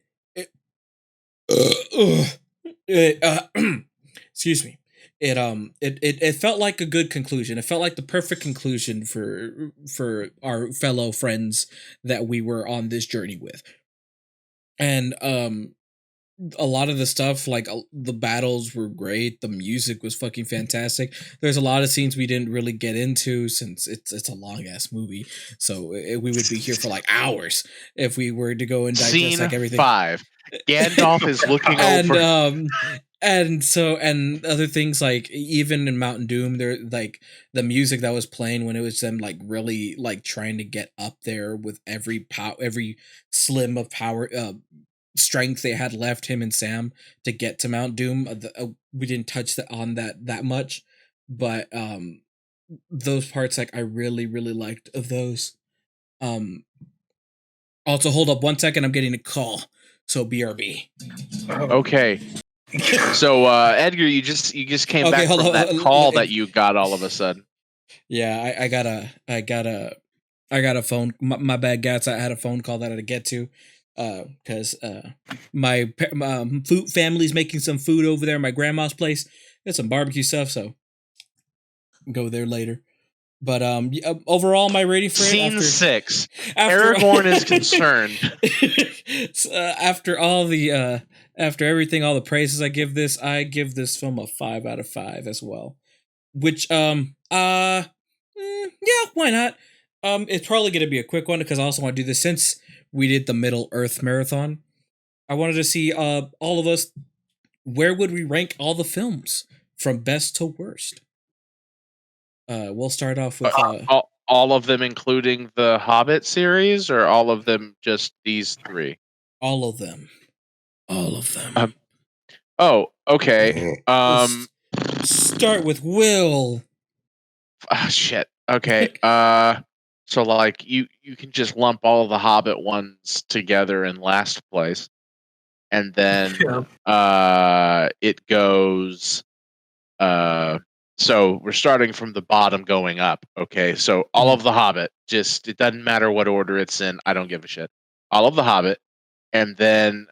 [SPEAKER 1] excuse me. It felt like a good conclusion. It felt like the perfect conclusion for our fellow friends that we were on this journey with. And a lot of the stuff, like the battles were great. The music was fucking fantastic. There's a lot of scenes we didn't really get into since it's a long ass movie. So we would be here for like hours if we were to go and digest
[SPEAKER 2] Scene
[SPEAKER 1] like everything.
[SPEAKER 2] 5. Gandalf is looking
[SPEAKER 1] and
[SPEAKER 2] over.
[SPEAKER 1] and other things, like even in Mountain Doom, there like the music that was playing when it was them like really like trying to get up there with every slim of power strength they had left, him and Sam, to get to Mount Doom. We didn't touch on that much, but those parts, like I really liked of those. Also, hold up 1 second, I'm getting a call, so BRB.
[SPEAKER 2] Okay. So Edgar, you just came back from that call that you got all of a sudden.
[SPEAKER 1] Yeah, I got a phone. My bad, Gats. I had a phone call that I had to get to. Because my food family's making some food over there at my grandma's place. It's some barbecue stuff, so go there later. But overall, my rating for
[SPEAKER 2] Scene it, 6. Aragorn is concerned.
[SPEAKER 1] After everything, all the praises I give this film a 5 out of 5 as well. Which yeah, why not? It's probably gonna be a quick one because I also want to do this since we did the Middle Earth marathon. I wanted to see all of us, where would we rank all the films from best to worst? We'll start off with
[SPEAKER 2] all of them, including the Hobbit series, or all of them just these 3?
[SPEAKER 1] All of them.
[SPEAKER 2] Oh, okay.
[SPEAKER 1] Start with Will.
[SPEAKER 2] Shit. Okay. So like you can just lump all of the Hobbit ones together in last place, and then it goes. So we're starting from the bottom going up. Okay, so all of the Hobbit. Just it doesn't matter what order it's in. I don't give a shit. All of the Hobbit, and then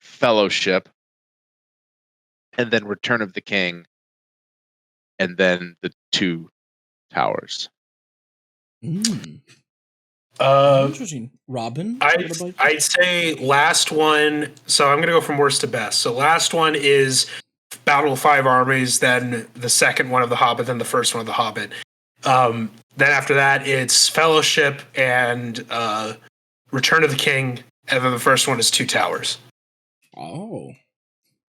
[SPEAKER 2] Fellowship, and then Return of the King, and then the 2 Towers.
[SPEAKER 1] Interesting. Robin,
[SPEAKER 4] I'd say last one. So I'm gonna go from worst to best. So last one is Battle of Five Armies, then the second one of the Hobbit, then the first one of the Hobbit. Then after that, it's Fellowship and Return of the King, and then the first one is 2 Towers.
[SPEAKER 1] Oh,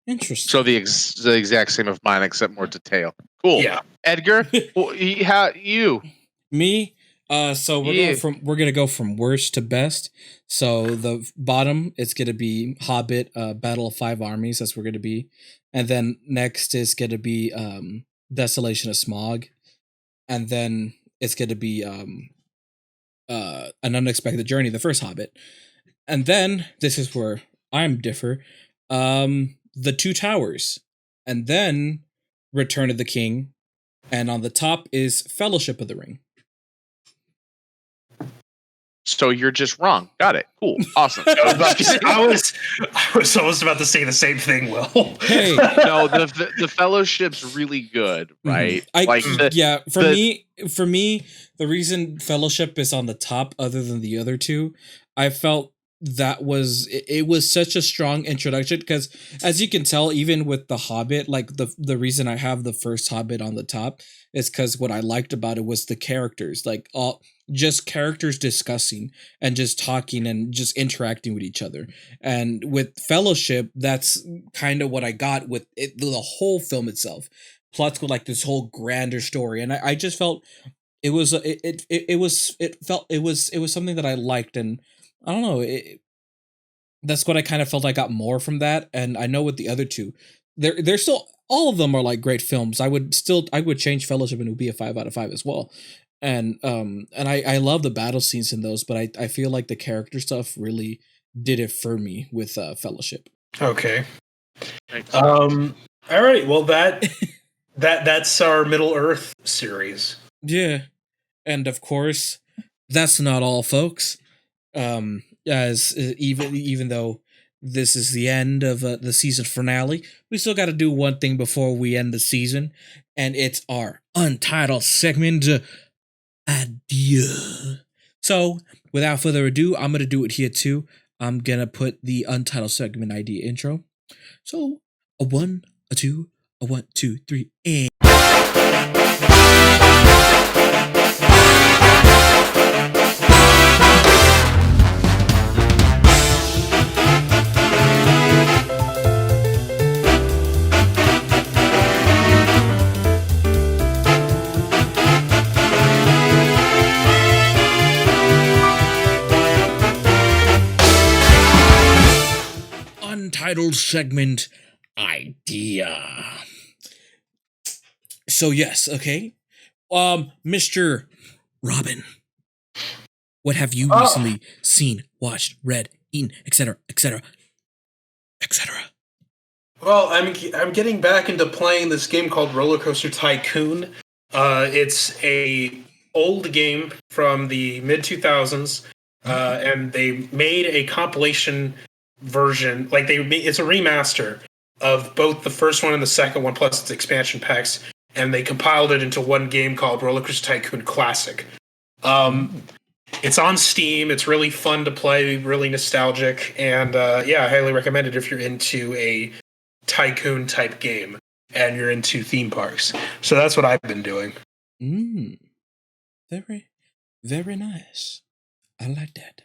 [SPEAKER 1] interesting.
[SPEAKER 2] So the exact same of mine, except more detail. Cool.
[SPEAKER 4] Yeah.
[SPEAKER 2] Edgar, how you?
[SPEAKER 1] Me? So we're gonna go from worst to best. So the bottom, it's gonna be Hobbit, Battle of Five Armies. That's where we're gonna be, and then next is gonna be Desolation of Smog, and then it's gonna be An Unexpected Journey, the first Hobbit, and then this is where I'm differ, the 2 Towers, and then Return of the King, and on the top is Fellowship of the Ring.
[SPEAKER 2] So you're just wrong. Got it. Cool. Awesome.
[SPEAKER 4] I was almost about to say the same thing, Will.
[SPEAKER 1] Hey,
[SPEAKER 2] no, the Fellowship's really good, right?
[SPEAKER 1] For me, the reason Fellowship is on the top, other than the other 2, I felt that it was such a strong introduction, because as you can tell, even with the Hobbit, like the reason I have the first Hobbit on the top is because what I liked about it was the characters, like just characters discussing and just talking and just interacting with each other. And with Fellowship, that's kind of what I got with it, the whole film itself, plus with like this whole grander story. And I just felt it was something that I liked, and I don't know, that's what I kind of felt I got more from that. And I know with the other 2, they're still, all of them are like great films. I would change Fellowship and it would be a 5 out of 5 as well. And I love the battle scenes in those, but I feel like the character stuff really did it for me with Fellowship.
[SPEAKER 4] Okay. All right. Well, that's our Middle Earth series.
[SPEAKER 1] Yeah, and of course, that's not all, folks. As even though this is the end of the season finale, we still got to do one thing before we end the season, and it's our Untitled segment. Adieu. So, without further ado, I'm gonna do it here too. I'm gonna put the Untitled segment ID intro. So a 1, a 2, a 1, 2, 3, and Untitled segment idea. So yes, okay. Mr. Robin, what have you recently seen, watched, read, eaten, etc., etc., etc.?
[SPEAKER 4] Well, I'm getting back into playing this game called Roller Coaster Tycoon. It's a old game from the mid 2000s, and they made a compilation version. It's a remaster of both the first one and the second one, plus its expansion packs, and they compiled it into one game called Roller Coaster Tycoon Classic. It's on Steam. It's really fun to play, really nostalgic, and I highly recommend it if you're into a tycoon type game and you're into theme parks. So that's what I've been doing.
[SPEAKER 1] Very, very nice. I like that.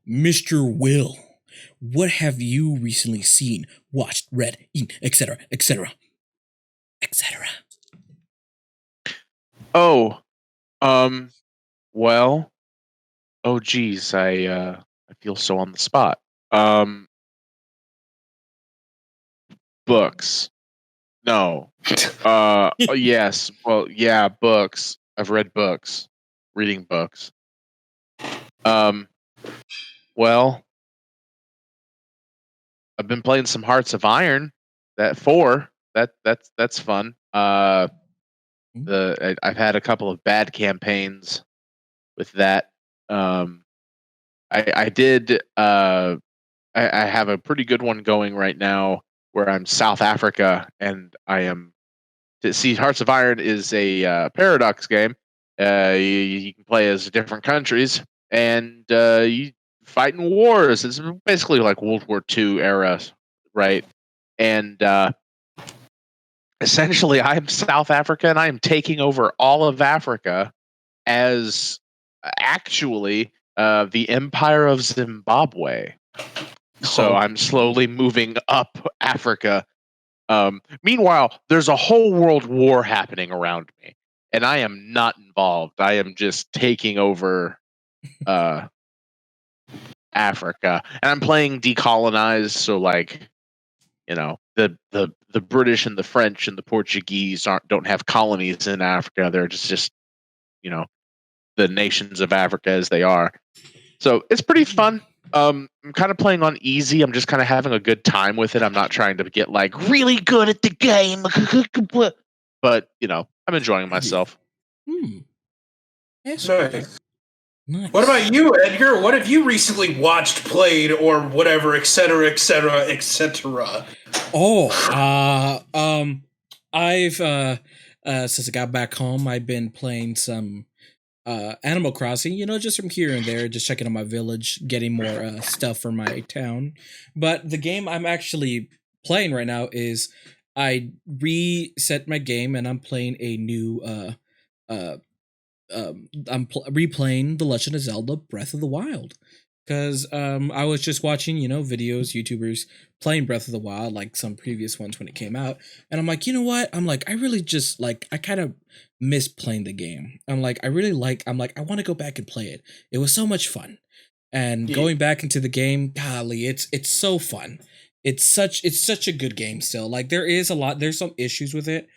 [SPEAKER 1] Mr. Will, what have you recently seen, watched, read, eaten, etc., etc., etc.?
[SPEAKER 2] Well, oh geez, I feel so on the spot. Books. No. Yes. Well, yeah, books. I've read books. Reading books. Well, I've been playing some Hearts of Iron. That's fun. I've had a couple of bad campaigns with that. I did. I have a pretty good one going right now where I'm South Africa, and I am. To see, Hearts of Iron is a paradox game. You can play as different countries, and you fight in wars. It's basically like World War II era, right? And essentially, I'm South Africa, and I am taking over all of Africa as actually the Empire of Zimbabwe. So I'm slowly moving up Africa. Meanwhile, there's a whole world war happening around me, and I am not involved. I am just taking over Africa, and I'm playing decolonized. So, like, the British and the French and the Portuguese don't have colonies in Africa. They're just the nations of Africa as they are. So it's pretty fun. I'm kind of playing on easy. I'm just kind of having a good time with it. I'm not trying to get like really good at the game, but I'm enjoying myself.
[SPEAKER 4] Nice. What about you, Edgar? What have you recently watched, played, or whatever, etc., etc., etc.?
[SPEAKER 1] I've since I got back home, I've been playing some Animal Crossing, just from here and there, just checking on my village, getting more stuff for my town. But the game I'm actually playing right now is I reset my game and I'm playing a new replaying The Legend of Zelda Breath of the Wild. Because I was just watching, videos, YouTubers playing Breath of the Wild, like some previous ones when it came out. And I'm like, you know what? I'm like, I really just, I kind of miss playing the game. I'm like, I want to go back and play it. It was so much fun. And going back into the game, golly, it's so fun. It's such a good game still. Like, there's some issues with it.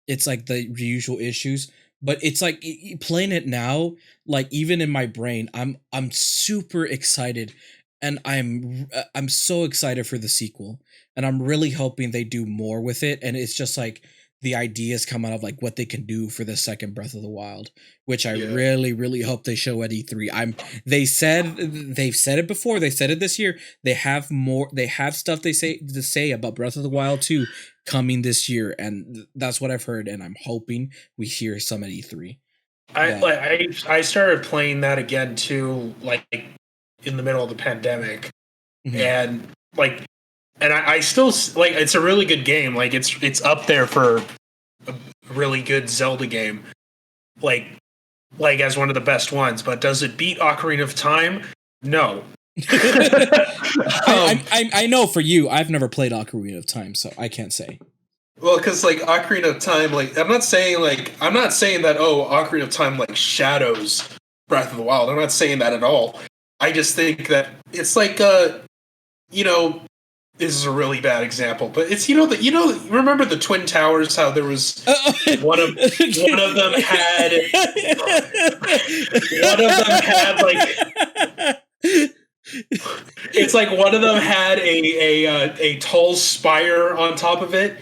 [SPEAKER 1] It's like the usual issues. But it's like playing it now, like even in my brain, I'm super excited, and I'm so excited for the sequel, and I'm really hoping they do more with it. And it's just like the ideas come out of like what they can do for the second Breath of the Wild, which I really, really hope they show at E3. They've said it before. They said it this year. They have stuff to say about Breath of the Wild 2 coming this year, and that's what I've heard, and I'm hoping we hear some at E3.
[SPEAKER 4] I started playing that again too, like in the middle of the pandemic, and I still like it's a really good game. Like it's up there for a really good Zelda game, like as one of the best ones. But does it beat Ocarina of Time? No.
[SPEAKER 1] I know for you, I've never played Ocarina of Time, so I can't say.
[SPEAKER 4] Well, because like Ocarina of Time, like I'm not saying that Ocarina of Time like shadows Breath of the Wild. I'm not saying that at all. I just think that it's like this is a really bad example, but it's remember the Twin Towers? How there was one of them had like it's like one of them had a tall spire on top of it.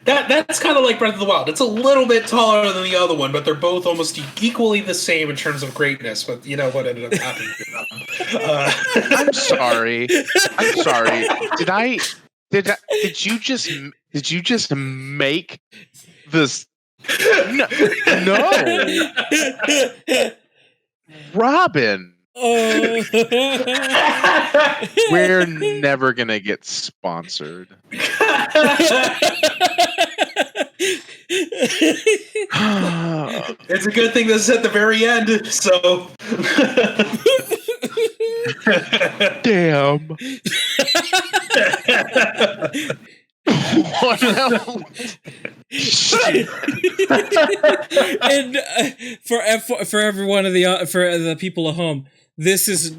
[SPEAKER 4] That's kind of like Breath of the Wild. It's a little bit taller than the other one, but they're both almost equally the same in terms of greatness. But you know what ended up happening to them.
[SPEAKER 2] I'm sorry. Did you just make this? No. Robin. We're never gonna get sponsored.
[SPEAKER 4] It's a good thing this is at the very end, so
[SPEAKER 2] damn.
[SPEAKER 1] And for everyone of the people at home, this is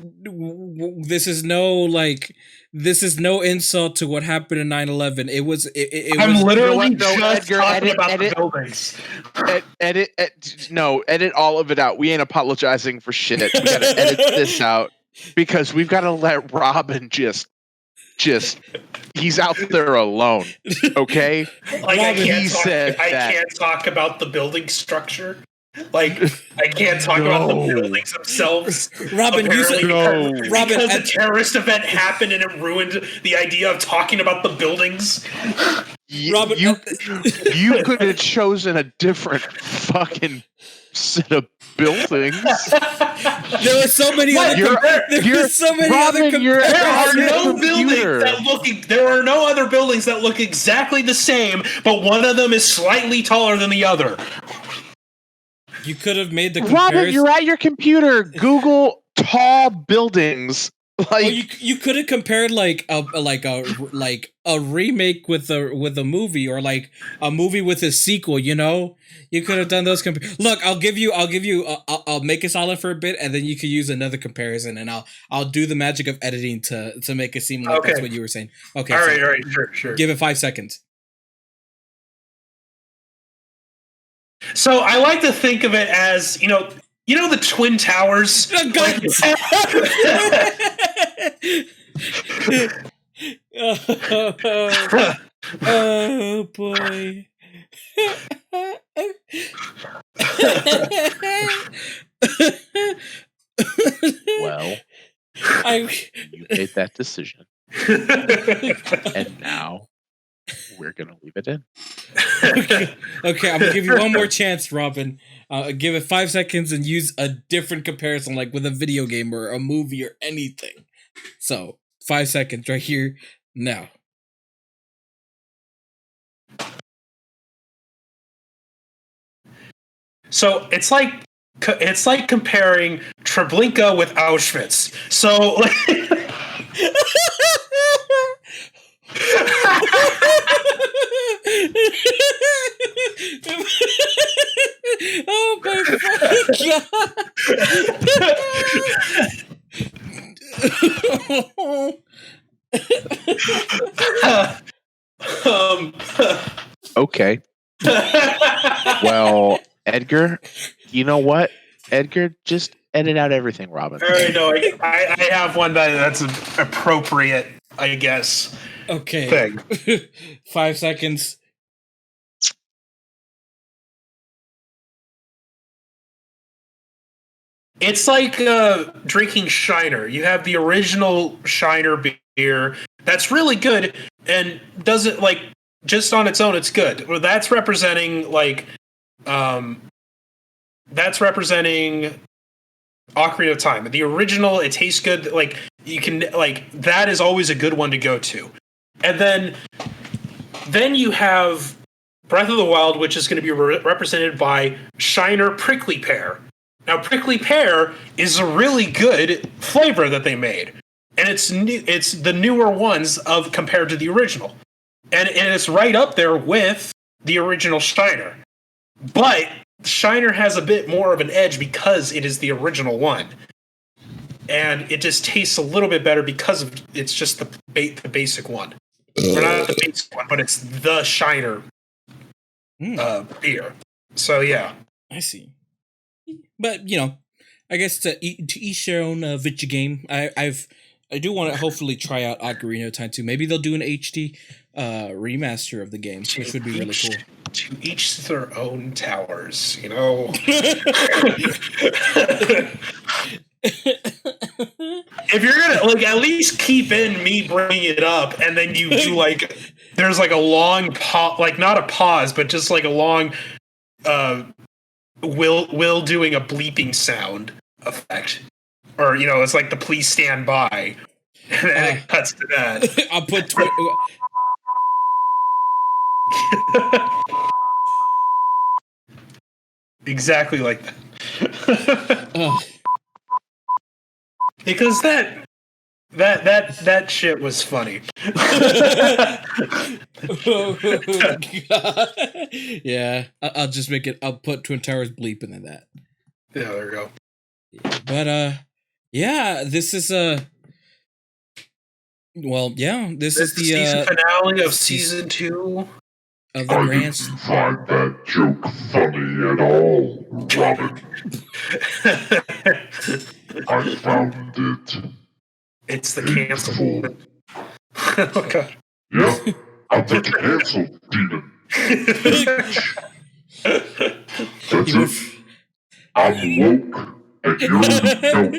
[SPEAKER 1] no insult to what happened in 9/11. It was.
[SPEAKER 4] I'm literally
[SPEAKER 2] Edgar,
[SPEAKER 4] talking about the buildings.
[SPEAKER 2] Edit all of it out. We ain't apologizing for shit. We gotta edit this out because we've got to let Robin just he's out there alone. Okay,
[SPEAKER 4] like I can't talk about the building structure. Like I can't talk about the buildings themselves.
[SPEAKER 1] Robin, because
[SPEAKER 4] a terrorist event happened and it ruined the idea of talking about the buildings.
[SPEAKER 1] Robin,
[SPEAKER 2] you could have chosen a different fucking set of buildings.
[SPEAKER 1] There were so many other.
[SPEAKER 4] There are no other buildings that look exactly the same, but one of them is slightly taller than the other.
[SPEAKER 1] You could have made the comparison.
[SPEAKER 2] Robin, you're at your computer. Google tall buildings.
[SPEAKER 1] You could have compared like a remake with a movie, or like a movie with a sequel. You know, you could have done those. Look, I'll make it solid for a bit, and then you could use another comparison, and I'll do the magic of editing to make it seem like that's what you were saying. Okay,
[SPEAKER 4] all right, sure.
[SPEAKER 1] Give it 5 seconds.
[SPEAKER 4] So I like to think of it as, the Twin Towers.
[SPEAKER 1] Oh boy.
[SPEAKER 2] Well, you made that decision. And now we're going to leave it in.
[SPEAKER 1] Okay, I'm going to give you one more chance, Robin. Give it 5 seconds and use a different comparison, like with a video game or a movie or anything. So, 5 seconds right here, now.
[SPEAKER 4] So, it's like comparing Treblinka with Auschwitz. So,
[SPEAKER 1] Oh my fucking
[SPEAKER 2] god! Okay. Well, Edgar, you know what? Edgar, just edit out everything, Robin.
[SPEAKER 4] All right, no, I have one that's appropriate, I guess.
[SPEAKER 1] Okay. 5 seconds.
[SPEAKER 4] It's like drinking Shiner. You have the original Shiner beer that's really good and doesn't like just on its own. It's good. Well, that's representing like that's representing Ocarina of Time. The original, it tastes good. Like you can that is always a good one to go to. And then you have Breath of the Wild, which is going to be represented by Shiner Prickly Pear. Now, Prickly Pear is a really good flavor that they made, and it's the newer ones compared to the original, and it's right up there with the original Shiner. But Shiner has a bit more of an edge because it is the original one, and it just tastes a little bit better because it's just the basic one. Or not the basic one, but it's the Shiner beer. So yeah,
[SPEAKER 1] I see. But I guess to each their own video game. I do want to hopefully try out Ocarina of Time too. Maybe they'll do an HD remaster of the game, which would be really cool.
[SPEAKER 4] To each their own towers, If you're gonna at least keep in me bringing it up, and then you do there's a long not a pause, but just a long Will doing a bleeping sound effect, or it's the please stand by, and then it cuts to that.
[SPEAKER 1] I'll put.
[SPEAKER 4] Exactly like that. Because that shit was funny.
[SPEAKER 1] Oh, God. Yeah, I'll just make it. I'll put Twin Towers bleep and then that.
[SPEAKER 4] Yeah, there we go.
[SPEAKER 1] But yeah, this is well, yeah, this is the
[SPEAKER 4] season finale of season 2
[SPEAKER 1] of the Grand.
[SPEAKER 5] Didn't find that joke funny at all, Robin. I found it.
[SPEAKER 4] It's the cancel. Oh god.
[SPEAKER 5] Yeah, I'm the cancel demon. That's it. I'm woke and you're nope.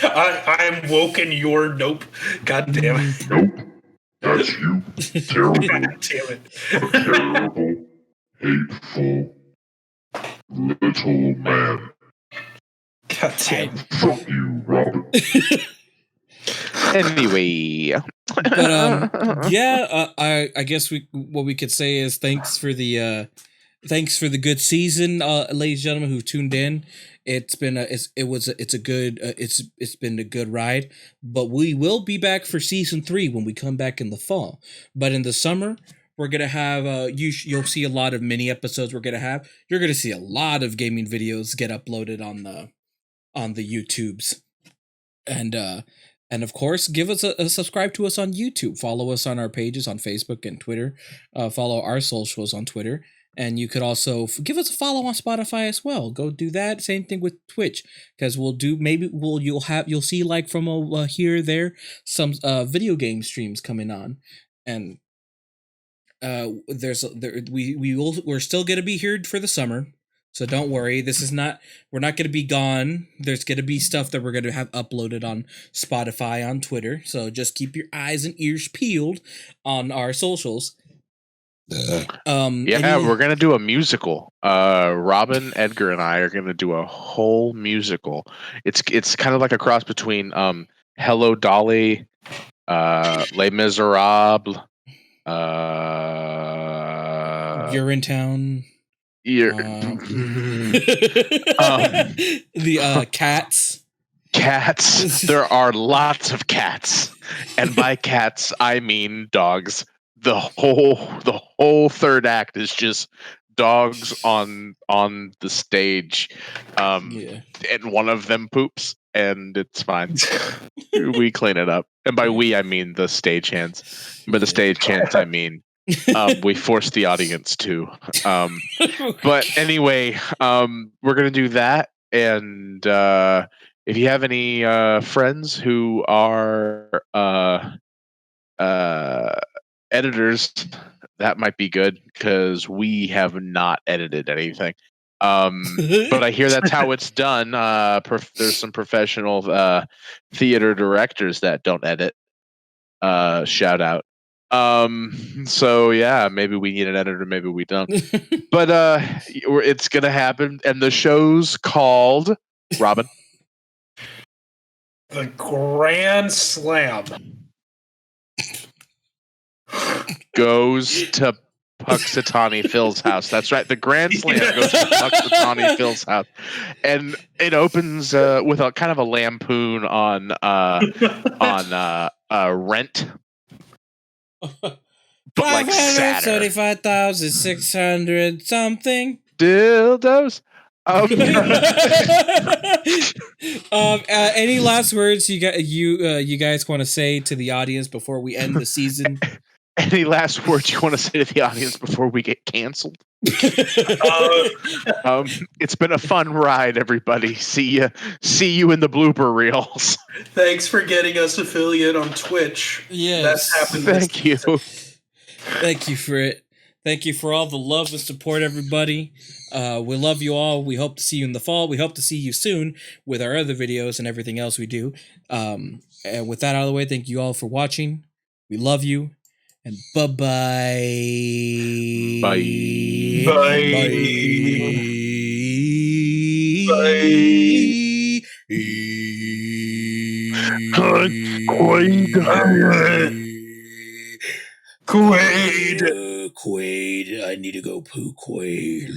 [SPEAKER 4] I'm woke and you're nope. God damn it.
[SPEAKER 5] Nope. That's you. Terrible.
[SPEAKER 4] God damn it.
[SPEAKER 5] A terrible, hateful, little man.
[SPEAKER 4] God damn.
[SPEAKER 5] Fuck you, Robin.
[SPEAKER 2] Anyway,
[SPEAKER 1] But yeah, I guess what we could say is thanks for the good season, ladies and gentlemen who tuned in. It's been it's been a good ride, but we will be back for season 3 when we come back in the fall. But in the summer, we're gonna have you'll see a lot of mini episodes. You're gonna see a lot of gaming videos get uploaded on the YouTubes, and of course, give us a subscribe to us on YouTube. Follow us on our pages on Facebook and Twitter. Follow our socials on Twitter. And you could also give us a follow on Spotify as well. Go do that. Same thing with Twitch, because you'll see from here or there some video game streams coming on, and we're still gonna be here for the summer. So don't worry. We're not gonna be gone. There's gonna be stuff that we're gonna have uploaded on Spotify, on Twitter. So just keep your eyes and ears peeled on our socials.
[SPEAKER 2] we're gonna do a musical. Robin, Edgar, and I are gonna do a whole musical. It's kind of like a cross between Hello Dolly, Les Miserables,
[SPEAKER 1] Urinetown. The cats.
[SPEAKER 2] Cats. There are lots of cats, and by cats I mean dogs. The whole third act is just dogs on the stage, and one of them poops, and it's fine. We clean it up, and by we I mean the stagehands. By the stagehands I mean we force the audience to. But anyway, we're gonna do that, and if you have any friends who are editors, that might be good, because we have not edited anything. But I hear that's how it's done. There's some professional theater directors that don't edit. Shout out. So yeah, maybe we need an editor, maybe we don't. But it's gonna happen, and the show's called Robin.
[SPEAKER 4] The Grand Slam.
[SPEAKER 2] Goes to Puxatawny Phil's house. That's right. The Grand Slam goes to Puxatawny Phil's house, and it opens with a kind of a lampoon on Rent, but like sadder.
[SPEAKER 1] 35,600 something.
[SPEAKER 2] Dildos.
[SPEAKER 1] Any last words you guys want to say to the audience before we end the season?
[SPEAKER 2] Any last words you want to say to the audience before we get canceled? It's been a fun ride, everybody. See you in the blooper reels.
[SPEAKER 4] Thanks for getting us affiliate on Twitch.
[SPEAKER 1] Yes.
[SPEAKER 4] That's happened.
[SPEAKER 2] Thank you.
[SPEAKER 1] Thank you for it. Thank you for all the love and support, everybody. We love you all. We hope to see you in the fall. We hope to see you soon with our other videos and everything else we do. And with that out of the way, thank you all for watching. We love you. And bye-bye.
[SPEAKER 2] Bye.
[SPEAKER 4] Bye.
[SPEAKER 1] Quaid. Quaid. I need to go poo, Quaid.